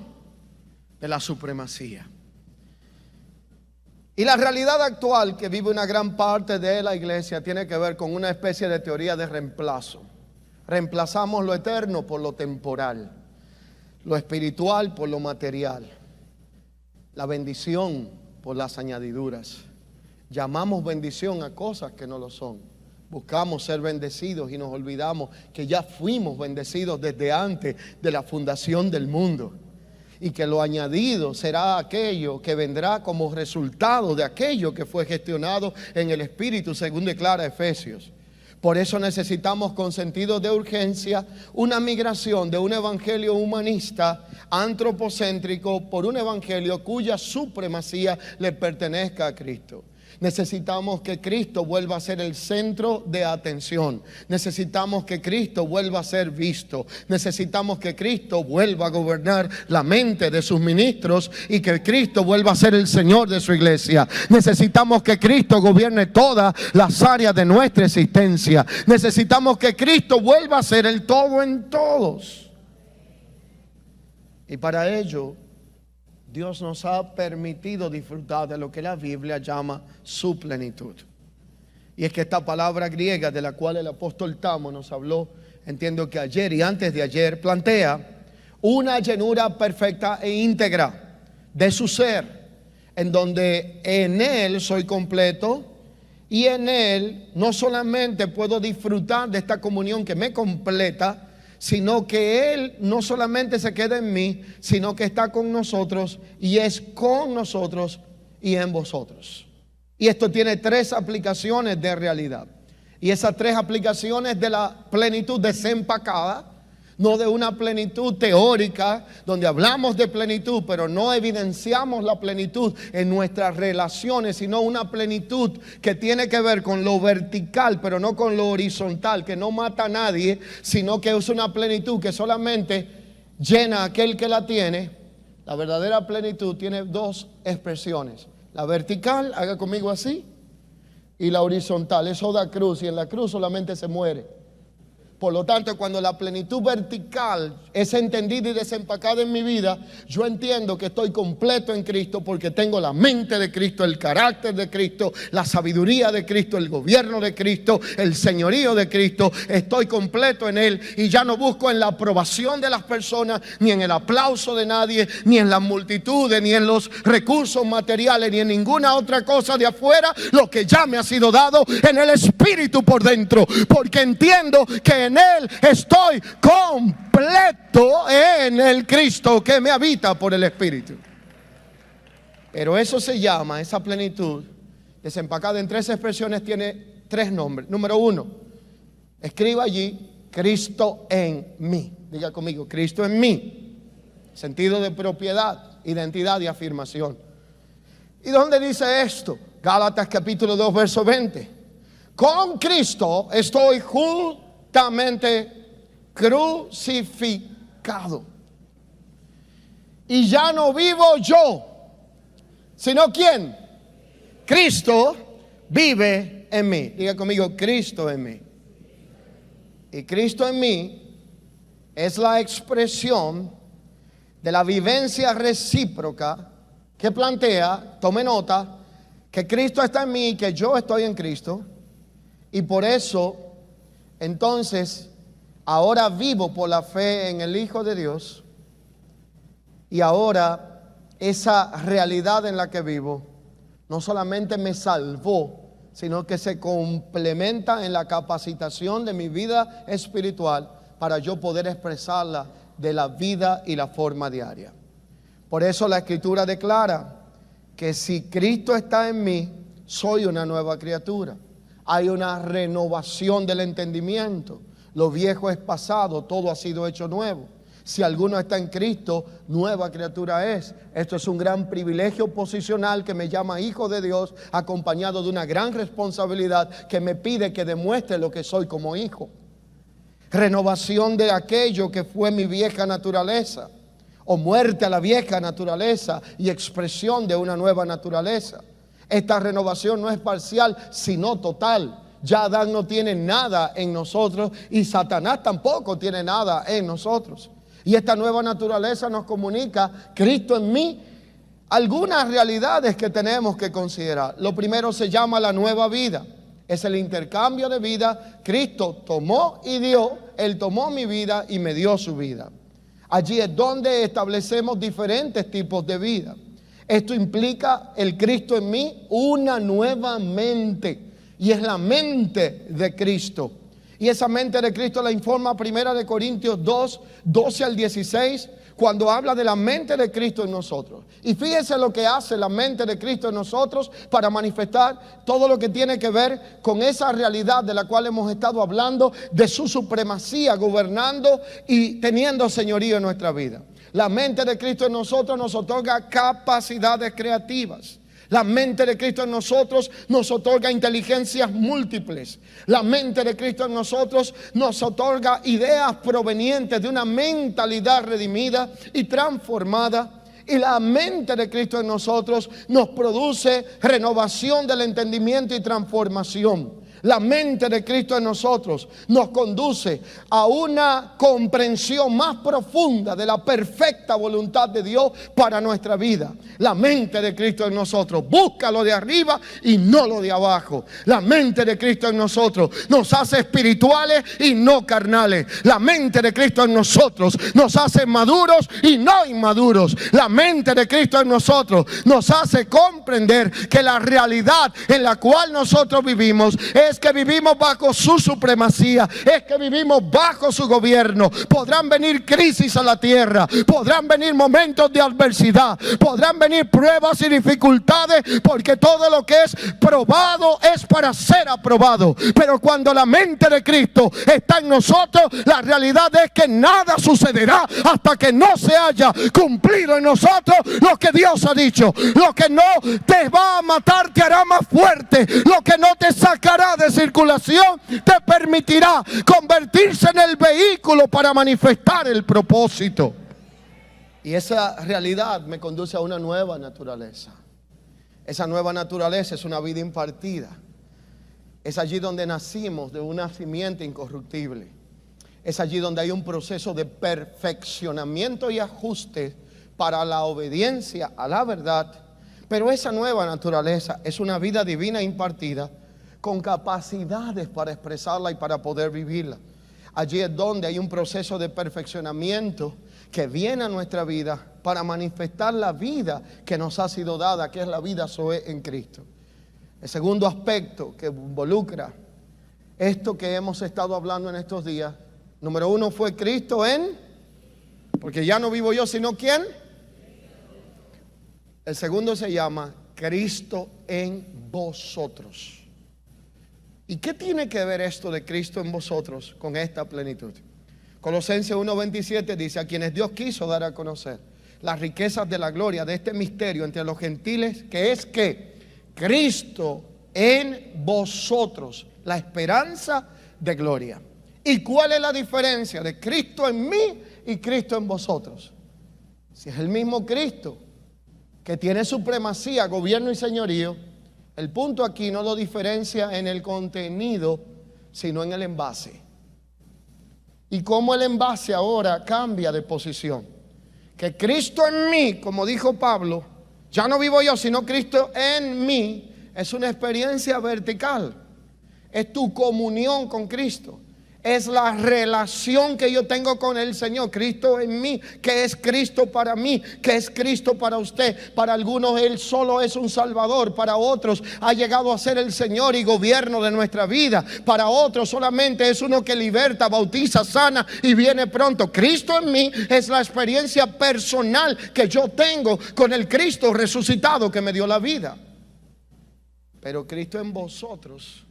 de la supremacía. Y la realidad actual que vive una gran parte de la iglesia tiene que ver con una especie de teoría de reemplazo. Reemplazamos lo eterno por lo temporal, lo espiritual por lo material, la bendición por las añadiduras. Llamamos bendición a cosas que no lo son. Buscamos ser bendecidos y nos olvidamos que ya fuimos bendecidos desde antes de la fundación del mundo, y que lo añadido será aquello que vendrá como resultado de aquello que fue gestionado en el Espíritu, según declara Efesios. Por eso necesitamos, con sentido de urgencia, una migración de un evangelio humanista, antropocéntrico, por un evangelio cuya supremacía le pertenezca a Cristo. Necesitamos que Cristo vuelva a ser el centro de atención. Necesitamos que Cristo vuelva a ser visto. Necesitamos que Cristo vuelva a gobernar la mente de sus ministros y que Cristo vuelva a ser el Señor de su iglesia. Necesitamos que Cristo gobierne todas las áreas de nuestra existencia. Necesitamos que Cristo vuelva a ser el todo en todos. Y para ello, Dios nos ha permitido disfrutar de lo que la Biblia llama su plenitud. Y es que esta palabra griega de la cual el apóstol Tamo nos habló, entiendo que ayer y antes de ayer, plantea una llenura perfecta e íntegra de su ser, en donde en Él soy completo y en Él no solamente puedo disfrutar de esta comunión que me completa, sino que Él no solamente se queda en mí, sino que está con nosotros y es con nosotros y en vosotros. Y esto tiene 3 aplicaciones de realidad. Y esas 3 aplicaciones de la plenitud desempacada, no de una plenitud teórica donde hablamos de plenitud, pero no evidenciamos la plenitud en nuestras relaciones, sino una plenitud que tiene que ver con lo vertical, pero no con lo horizontal, que no mata a nadie, sino que es una plenitud que solamente llena a aquel que la tiene. La verdadera plenitud tiene 2 expresiones: la vertical, haga conmigo así, y la horizontal. Eso da cruz, y en la cruz solamente se muere. Por lo tanto, cuando la plenitud vertical es entendida y desempacada en mi vida, yo entiendo que estoy completo en Cristo porque tengo la mente de Cristo, el carácter de Cristo, la sabiduría de Cristo, el gobierno de Cristo, el señorío de Cristo. Estoy completo en Él y ya no busco en la aprobación de las personas, ni en el aplauso de nadie, ni en las multitudes, ni en los recursos materiales, ni en ninguna otra cosa de afuera, lo que ya me ha sido dado en el Espíritu por dentro, porque entiendo que en Él estoy completo en el Cristo que me habita por el Espíritu. Pero eso se llama, esa plenitud desempacada en 3 expresiones, tiene 3 nombres. Número 1, escriba allí: Cristo en mí. Diga conmigo: Cristo en mí. Sentido de propiedad, identidad y afirmación. ¿Y dónde dice esto? Gálatas capítulo 2 verso 20. Con Cristo estoy juntamente crucificado. Y ya no vivo yo, sino ¿quién? Cristo vive en mí. Diga conmigo: Cristo en mí. Y Cristo en mí es la expresión de la vivencia recíproca que plantea, tome nota, que Cristo está en mí y que yo estoy en Cristo. Y por eso entonces ahora vivo por la fe en el Hijo de Dios. Y ahora esa realidad en la que vivo no solamente me salvó, sino que se complementa en la capacitación de mi vida espiritual para yo poder expresarla de la vida y la forma diaria. Por eso la Escritura declara que si Cristo está en mí, soy una nueva criatura. Hay una renovación del entendimiento. Lo viejo es pasado, todo ha sido hecho nuevo. Si alguno está en Cristo, nueva criatura es. Esto es un gran privilegio posicional que me llama hijo de Dios, acompañado de una gran responsabilidad que me pide que demuestre lo que soy como hijo. Renovación de aquello que fue mi vieja naturaleza, o muerte a la vieja naturaleza y expresión de una nueva naturaleza. Esta renovación no es parcial, sino total. Ya Adán no tiene nada en nosotros y Satanás tampoco tiene nada en nosotros. Y esta nueva naturaleza nos comunica, Cristo en mí, algunas realidades que tenemos que considerar. Lo primero se llama la nueva vida. Es el intercambio de vida. Cristo tomó y dio. Él tomó mi vida y me dio su vida. Allí es donde establecemos diferentes tipos de vida. Esto implica el Cristo en mí, una nueva mente. Y es la mente de Cristo. Y esa mente de Cristo la informa 1 Corintios 2, 12 al 16, cuando habla de la mente de Cristo en nosotros. Y fíjese lo que hace la mente de Cristo en nosotros para manifestar todo lo que tiene que ver con esa realidad de la cual hemos estado hablando, de su supremacía gobernando y teniendo señorío en nuestra vida. La mente de Cristo en nosotros nos otorga capacidades creativas. La mente de Cristo en nosotros nos otorga inteligencias múltiples. La mente de Cristo en nosotros nos otorga ideas provenientes de una mentalidad redimida y transformada. Y la mente de Cristo en nosotros nos produce renovación del entendimiento y transformación. la mente de Cristo en nosotros nos conduce a una comprensión más profunda de la perfecta voluntad de Dios para nuestra vida. La mente de Cristo en nosotros busca lo de arriba y no lo de abajo. La mente de Cristo en nosotros nos hace espirituales y no carnales. La mente de Cristo en nosotros nos hace maduros y no inmaduros. La mente de Cristo en nosotros nos hace comprender que la realidad en la cual nosotros vivimos es que vivimos bajo su supremacía, es que vivimos bajo su gobierno. Podrán venir crisis a la tierra, podrán venir momentos de adversidad, podrán venir pruebas y dificultades, porque todo lo que es probado es para ser aprobado. Pero cuando la mente de Cristo está en nosotros, la realidad es que nada sucederá hasta que no se haya cumplido en nosotros lo que Dios ha dicho. Lo que no te va a matar te hará más fuerte. Lo que no te sacará de circulación te permitirá convertirse en el vehículo para manifestar el propósito. Y esa realidad me conduce a una nueva naturaleza. Esa nueva naturaleza es una vida impartida. Es allí donde nacimos de una simiente incorruptible. Es allí donde hay un proceso de perfeccionamiento y ajuste para la obediencia a la verdad. Pero esa nueva naturaleza es una vida divina impartida con capacidades para expresarla y para poder vivirla. Allí es donde hay un proceso de perfeccionamiento que viene a nuestra vida para manifestar la vida que nos ha sido dada, que es la vida Zoe en Cristo. El segundo aspecto que involucra esto que hemos estado hablando en estos días, número uno fue Cristo porque ya no vivo yo, sino ¿quién? El segundo se llama Cristo en vosotros. ¿Y qué tiene que ver esto de Cristo en vosotros con esta plenitud? Colosenses 1:27 dice: a quienes Dios quiso dar a conocer las riquezas de la gloria de este misterio entre los gentiles, que es que Cristo en vosotros, la esperanza de gloria. ¿Y cuál es la diferencia de Cristo en mí y Cristo en vosotros? Si es el mismo Cristo que tiene supremacía, gobierno y señorío, el punto aquí no lo diferencia en el contenido, sino en el envase. Y cómo el envase ahora cambia de posición. Que Cristo en mí, como dijo Pablo, ya no vivo yo, sino Cristo en mí, es una experiencia vertical. Es tu comunión con Cristo. Es la relación que yo tengo con el Señor. Cristo en mí, que es Cristo para mí, que es Cristo para usted. Para algunos Él solo es un Salvador, para otros ha llegado a ser el Señor y gobierno de nuestra vida. Para otros solamente es uno que liberta, bautiza, sana y viene pronto. Cristo en mí es la experiencia personal que yo tengo con el Cristo resucitado que me dio la vida. Pero Cristo en vosotros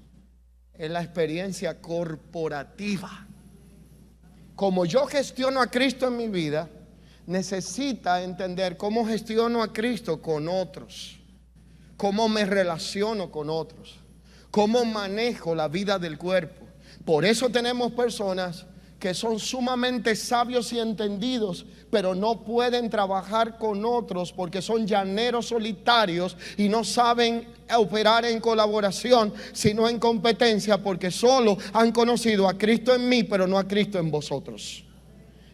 es la experiencia corporativa. Como yo gestiono a Cristo en mi vida, necesita entender cómo gestiono a Cristo con otros, cómo me relaciono con otros, cómo manejo la vida del cuerpo. Por eso tenemos personas que son sumamente sabios y entendidos, pero no pueden trabajar con otros porque son llaneros solitarios y no saben operar en colaboración, sino en competencia, porque solo han conocido a Cristo en mí, pero no a Cristo en vosotros.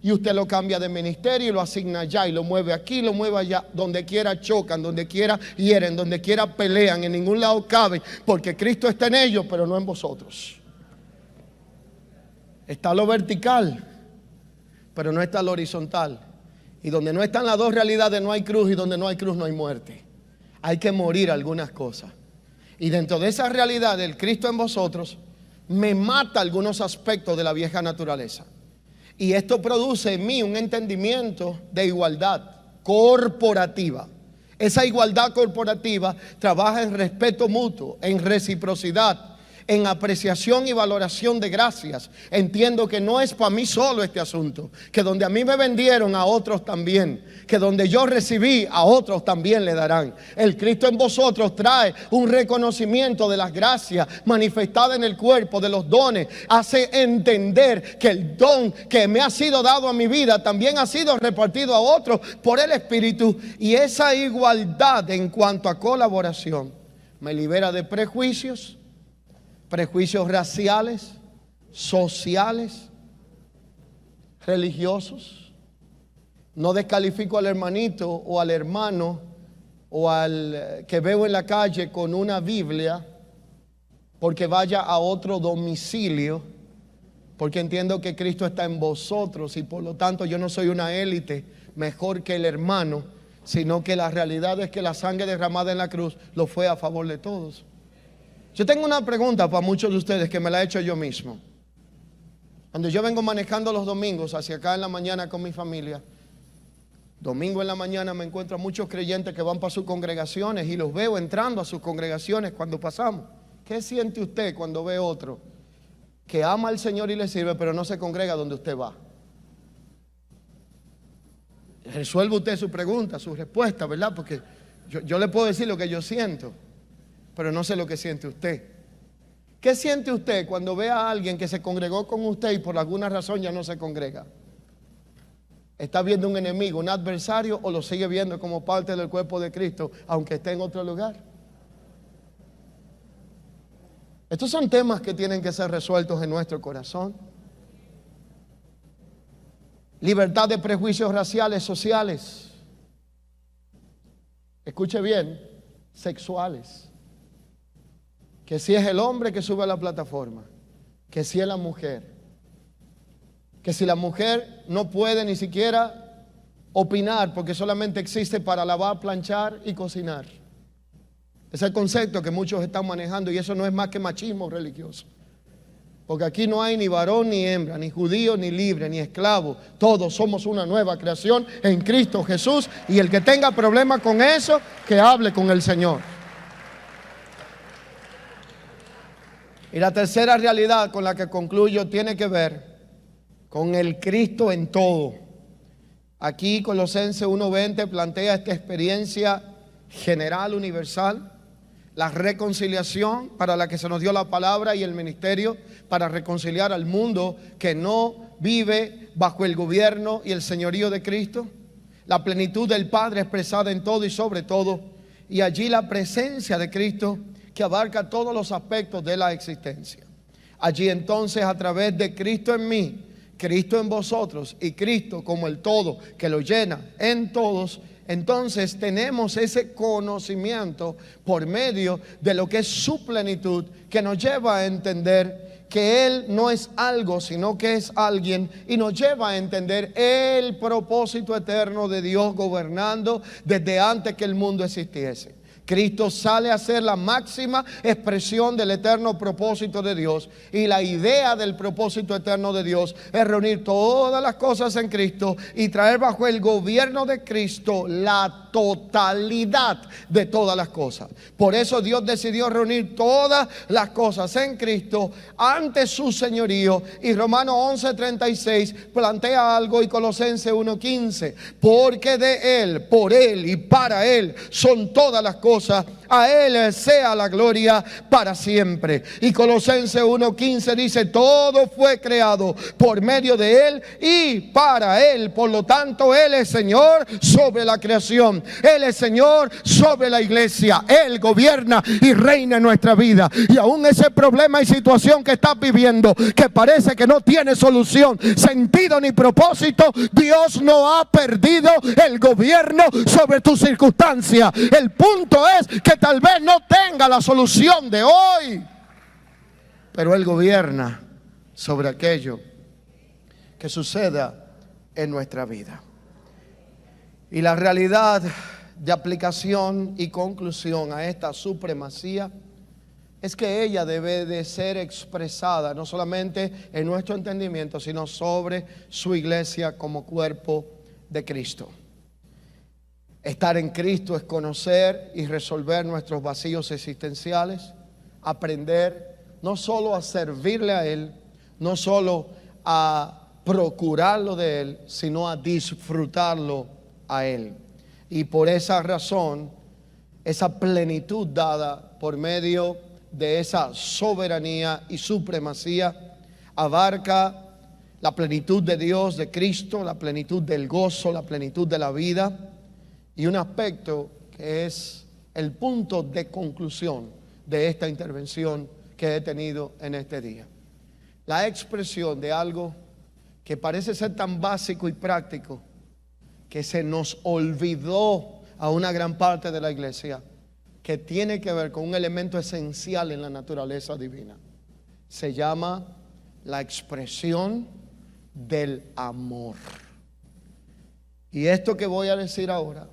Y usted lo cambia de ministerio y lo asigna allá y lo mueve aquí, lo mueve allá. Donde quiera chocan, donde quiera hieren, donde quiera pelean, en ningún lado cabe, porque Cristo está en ellos, pero no en vosotros. Está lo vertical, pero no está lo horizontal. Y donde no están las dos realidades no hay cruz, y donde no hay cruz no hay muerte. Hay que morir algunas cosas. Y dentro de esa realidad del Cristo en vosotros, me mata algunos aspectos de la vieja naturaleza. Y esto produce en mí un entendimiento de igualdad corporativa. Esa igualdad corporativa trabaja en respeto mutuo, en reciprocidad, en apreciación y valoración de gracias. Entiendo que no es para mí solo este asunto, que donde a mí me vendieron, a otros también, que donde yo recibí, a otros también le darán. El Cristo en vosotros trae un reconocimiento de las gracias manifestadas en el cuerpo, de los dones. Hace entender que el don que me ha sido dado a mi vida también ha sido repartido a otros por el Espíritu. Y esa igualdad en cuanto a colaboración me libera de prejuicios, prejuicios raciales, sociales, religiosos. No descalifico al hermanito o al hermano o al que veo en la calle con una Biblia porque vaya a otro domicilio, porque entiendo que Cristo está en vosotros y por lo tanto yo no soy una élite mejor que el hermano, sino que la realidad es que la sangre derramada en la cruz lo fue a favor de todos. Yo tengo una pregunta para muchos de ustedes que me la he hecho yo mismo. Cuando yo vengo manejando los domingos hacia acá en la mañana con mi familia, domingo en la mañana me encuentro a muchos creyentes que van para sus congregaciones y los veo entrando a sus congregaciones cuando pasamos. ¿Qué siente usted cuando ve otro que ama al Señor y le sirve, pero no se congrega donde usted va? Resuelve usted su pregunta, su respuesta, ¿verdad? Porque yo le puedo decir lo que yo siento, pero no sé lo que siente usted. ¿Qué siente usted cuando ve a alguien que se congregó con usted y por alguna razón ya no se congrega? ¿Está viendo un enemigo, un adversario, o lo sigue viendo como parte del cuerpo de Cristo, aunque esté en otro lugar? Estos son temas que tienen que ser resueltos en nuestro corazón. Libertad de prejuicios raciales, sociales. Escuche bien, sexuales. Que si es el hombre que sube a la plataforma, que si es la mujer, que si la mujer no puede ni siquiera opinar porque solamente existe para lavar, planchar y cocinar. Es el concepto que muchos están manejando y eso no es más que machismo religioso. Porque aquí no hay ni varón ni hembra, ni judío ni libre, ni esclavo. Todos somos una nueva creación en Cristo Jesús y el que tenga problema con eso, que hable con el Señor. Y la tercera realidad con la que concluyo tiene que ver con el Cristo en todo. Aquí Colosenses 1:20 plantea esta experiencia general, universal, la reconciliación para la que se nos dio la palabra y el ministerio para reconciliar al mundo que no vive bajo el gobierno y el señorío de Cristo, la plenitud del Padre expresada en todo y sobre todo, y allí la presencia de Cristo que abarca todos los aspectos de la existencia. Allí entonces, a través de Cristo en mí, Cristo en vosotros y Cristo como el todo que lo llena en todos, entonces tenemos ese conocimiento por medio de lo que es su plenitud, que nos lleva a entender que Él no es algo, sino que es alguien, y nos lleva a entender el propósito eterno de Dios gobernando desde antes que el mundo existiese. Cristo sale a ser la máxima expresión del eterno propósito de Dios. Y la idea del propósito eterno de Dios es reunir todas las cosas en Cristo y traer bajo el gobierno de Cristo la totalidad de todas las cosas. Por eso Dios decidió reunir todas las cosas en Cristo ante su señorío. Y Romanos 11:36 plantea algo, y Colosenses 1:15. Porque de Él, por Él y para Él son todas las cosas. A Él sea la gloria para siempre. Y Colosenses 1:15 dice: todo fue creado por medio de Él y para Él. Por lo tanto, Él es Señor sobre la creación. Él es Señor sobre la iglesia. Él gobierna y reina en nuestra vida. Y aún ese problema y situación que estás viviendo, que parece que no tiene solución, sentido ni propósito, Dios no ha perdido el gobierno sobre tu circunstancia. El punto es que tal vez no tenga la solución de hoy, pero Él gobierna sobre aquello que suceda en nuestra vida. Y la realidad de aplicación y conclusión a esta supremacía es que ella debe de ser expresada no solamente en nuestro entendimiento, sino sobre su iglesia como cuerpo de Cristo. Estar en Cristo es conocer y resolver nuestros vacíos existenciales, aprender no solo a servirle a Él, no solo a procurarlo de Él, sino a disfrutarlo a Él. Y por esa razón, esa plenitud dada por medio de esa soberanía y supremacía abarca la plenitud de Dios, de Cristo, la plenitud del gozo, la plenitud de la vida. Y un aspecto que es el punto de conclusión de esta intervención que he tenido en este día. La expresión de algo que parece ser tan básico y práctico que se nos olvidó a una gran parte de la iglesia, que tiene que ver con un elemento esencial en la naturaleza divina. Se llama la expresión del amor. Y esto que voy a decir ahora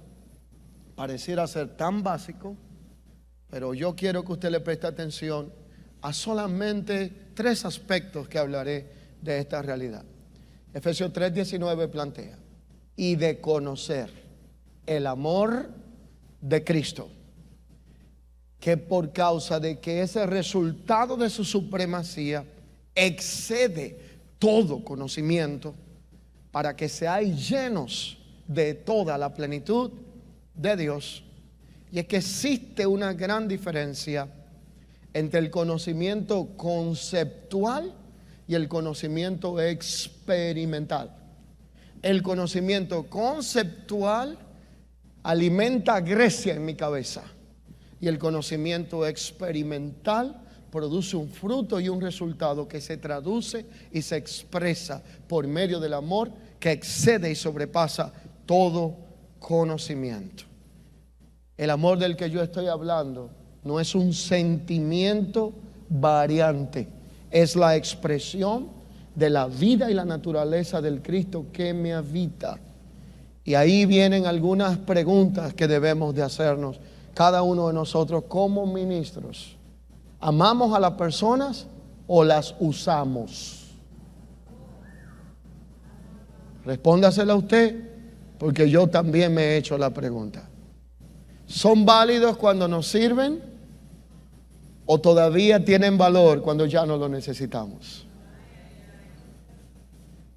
pareciera ser tan básico, pero yo quiero que usted le preste atención a solamente 3 aspectos que hablaré de esta realidad. Efesios 3:19 plantea: y de conocer el amor de Cristo, que por causa de que ese resultado de su supremacía excede todo conocimiento, para que seáis llenos de toda la plenitud de Dios. Y es que existe una gran diferencia entre el conocimiento conceptual y el conocimiento experimental. El conocimiento conceptual alimenta Grecia en mi cabeza, y el conocimiento experimental produce un fruto y un resultado que se traduce y se expresa por medio del amor que excede y sobrepasa todo conocimiento. El amor del que yo estoy hablando no es un sentimiento variante, es la expresión de la vida y la naturaleza del Cristo que me habita. Y ahí vienen algunas preguntas que debemos de hacernos cada uno de nosotros como ministros. ¿Amamos a las personas o las usamos? Respóndasela a usted, porque yo también me he hecho la pregunta. ¿Son válidos cuando nos sirven o todavía tienen valor cuando ya no lo necesitamos?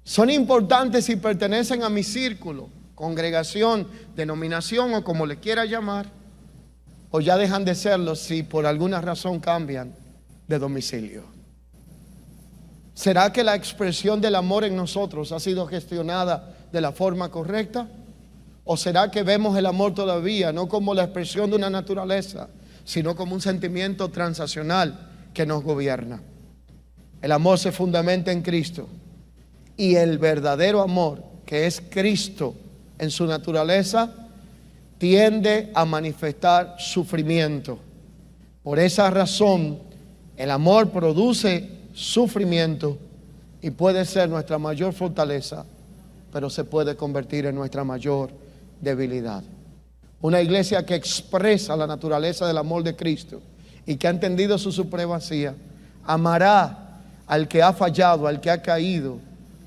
¿Son importantes si pertenecen a mi círculo, congregación, denominación o como le quiera llamar? ¿O ya dejan de serlo si por alguna razón cambian de domicilio? ¿Será que la expresión del amor en nosotros ha sido gestionada de la forma correcta? ¿O será que vemos el amor todavía no como la expresión de una naturaleza, sino como un sentimiento transaccional que nos gobierna? El amor se fundamenta en Cristo, y el verdadero amor, que es Cristo en su naturaleza, tiende a manifestar sufrimiento. Por esa razón, el amor produce sufrimiento y puede ser nuestra mayor fortaleza, pero se puede convertir en nuestra mayor debilidad. Una iglesia que expresa la naturaleza del amor de Cristo y que ha entendido su supremacía, amará al que ha fallado, al que ha caído,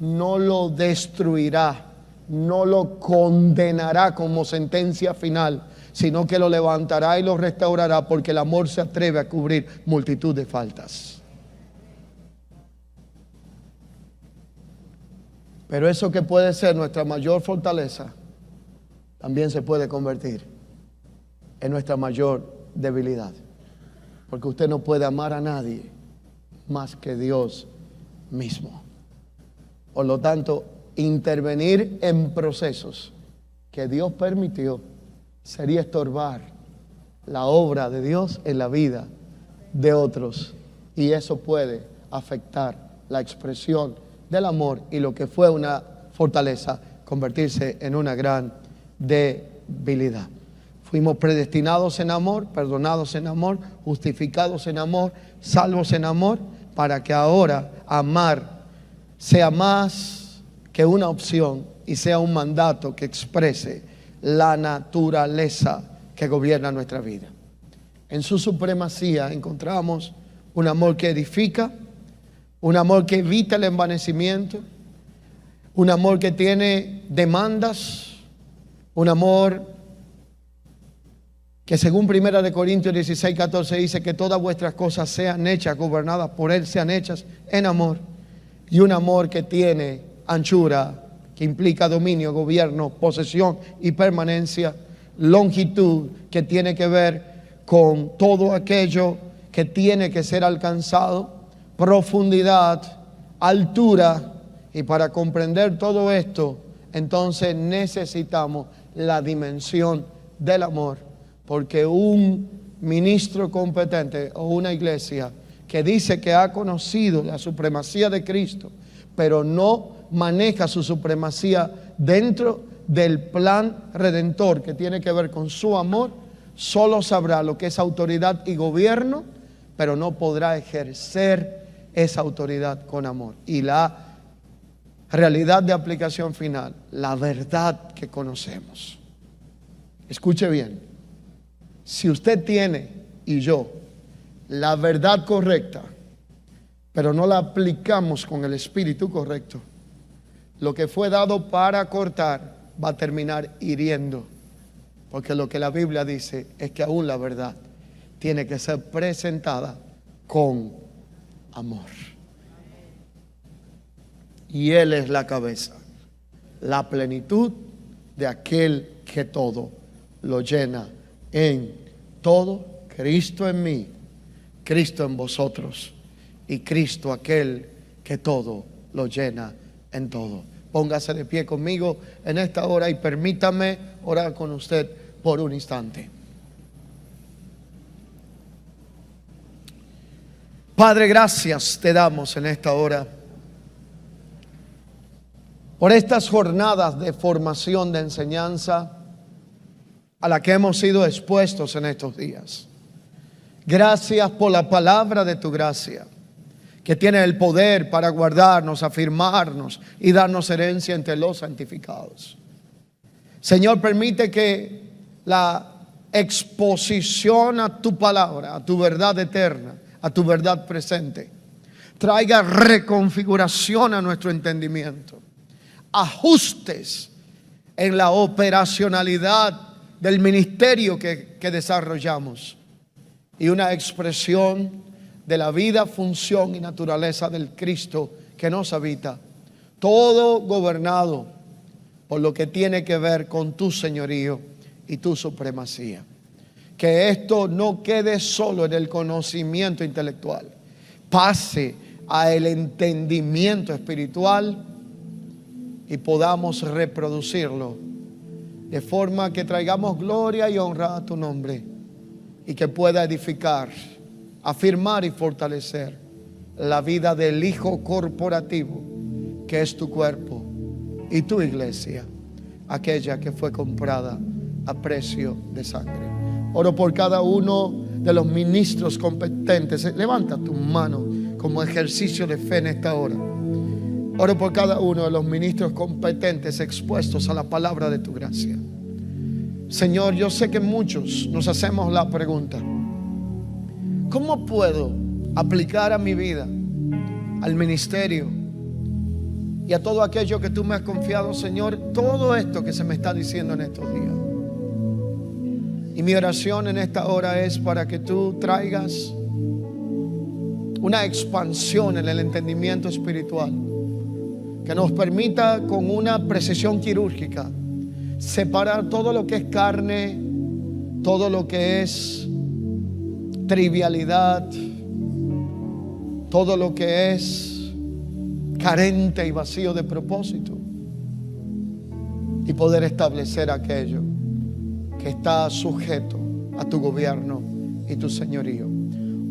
no lo destruirá, no lo condenará como sentencia final, sino que lo levantará y lo restaurará, porque el amor se atreve a cubrir multitud de faltas. Pero eso que puede ser nuestra mayor fortaleza, también se puede convertir en nuestra mayor debilidad, porque usted no puede amar a nadie más que Dios mismo. Por lo tanto, intervenir en procesos que Dios permitió sería estorbar la obra de Dios en la vida de otros, y eso puede afectar la expresión del amor, y lo que fue una fortaleza convertirse en una gran debilidad. Fuimos predestinados en amor, perdonados en amor, justificados en amor, salvos en amor, para que ahora amar sea más que una opción y sea un mandato que exprese la naturaleza que gobierna nuestra vida. En su supremacía encontramos un amor que edifica, un amor que evita el envanecimiento, un amor que tiene demandas, un amor que según 1 Corintios 16:14 dice que todas vuestras cosas sean hechas, gobernadas por Él, sean hechas en amor. Y un amor que tiene anchura, que implica dominio, gobierno, posesión y permanencia. Longitud, que tiene que ver con todo aquello que tiene que ser alcanzado. Profundidad, altura. Y para comprender todo esto, entonces necesitamos la dimensión del amor, porque un ministro competente o una iglesia que dice que ha conocido la supremacía de Cristo, pero no maneja su supremacía dentro del plan redentor que tiene que ver con su amor, solo sabrá lo que es autoridad y gobierno, pero no podrá ejercer esa autoridad con amor. Y la realidad de aplicación final, la verdad que conocemos. Escuche bien, si usted tiene y yo la verdad correcta, pero no la aplicamos con el espíritu correcto, lo que fue dado para cortar va a terminar hiriendo, porque lo que la Biblia dice es que aún la verdad tiene que ser presentada con amor. Y Él es la cabeza, la plenitud de aquel que todo lo llena en todo. Cristo en mí, Cristo en vosotros, y Cristo aquel que todo lo llena en todo. Póngase de pie conmigo en esta hora y permítame orar con usted por un instante. Padre, gracias te damos en esta hora por estas jornadas de formación, de enseñanza a la que hemos sido expuestos en estos días. Gracias por la palabra de tu gracia, que tiene el poder para guardarnos, afirmarnos y darnos herencia entre los santificados. Señor, permite que la exposición a tu palabra, a tu verdad eterna, a tu verdad presente, traiga reconfiguración a nuestro entendimiento, ajustes en la operacionalidad del ministerio que desarrollamos y una expresión de la vida, función y naturaleza del Cristo que nos habita, todo gobernado por lo que tiene que ver con tu señorío y tu supremacía. Que esto no quede solo en el conocimiento intelectual, pase al entendimiento espiritual y podamos reproducirlo de forma que traigamos gloria y honra a tu nombre y que pueda edificar, afirmar y fortalecer la vida del Hijo corporativo que es tu cuerpo y tu iglesia, aquella que fue comprada a precio de sangre. Oro por cada uno de los ministros competentes. Levanta tu mano como ejercicio de fe en esta hora. Oro por cada uno de los ministros competentes expuestos a la palabra de tu gracia. Señor, yo sé que muchos nos hacemos la pregunta: ¿cómo puedo aplicar a mi vida, al ministerio y a todo aquello que tú me has confiado, Señor, todo esto que se me está diciendo en estos días? Y mi oración en esta hora es para que tú traigas una expansión en el entendimiento espiritual que nos permita con una precisión quirúrgica separar todo lo que es carne, todo lo que es trivialidad, todo lo que es carente y vacío de propósito, y poder establecer aquello que está sujeto a tu gobierno y tu señorío.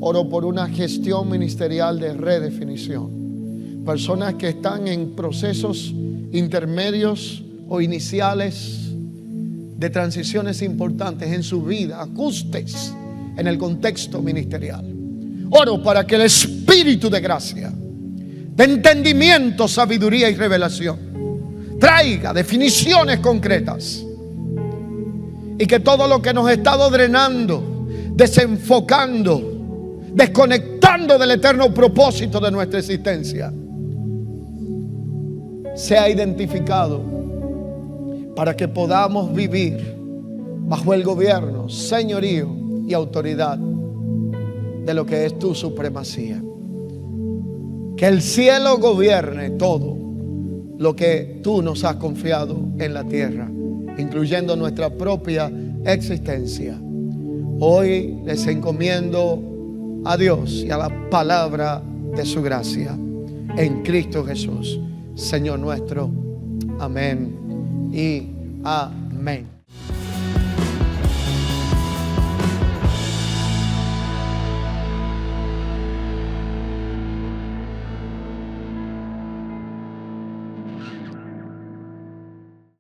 Oro por una gestión ministerial de redefinición. Personas que están en procesos intermedios o iniciales de transiciones importantes en su vida, ajustes en el contexto ministerial. Oro para que el Espíritu de gracia, de entendimiento, sabiduría y revelación traiga definiciones concretas, y que todo lo que nos ha estado drenando, desenfocando, desconectando del eterno propósito de nuestra existencia, sea identificado para que podamos vivir bajo el gobierno, señorío y autoridad de lo que es tu supremacía. Que el cielo gobierne todo lo que tú nos has confiado en la tierra, incluyendo nuestra propia existencia. Hoy les encomiendo a Dios y a la palabra de su gracia en Cristo Jesús, Señor nuestro. Amén y amén.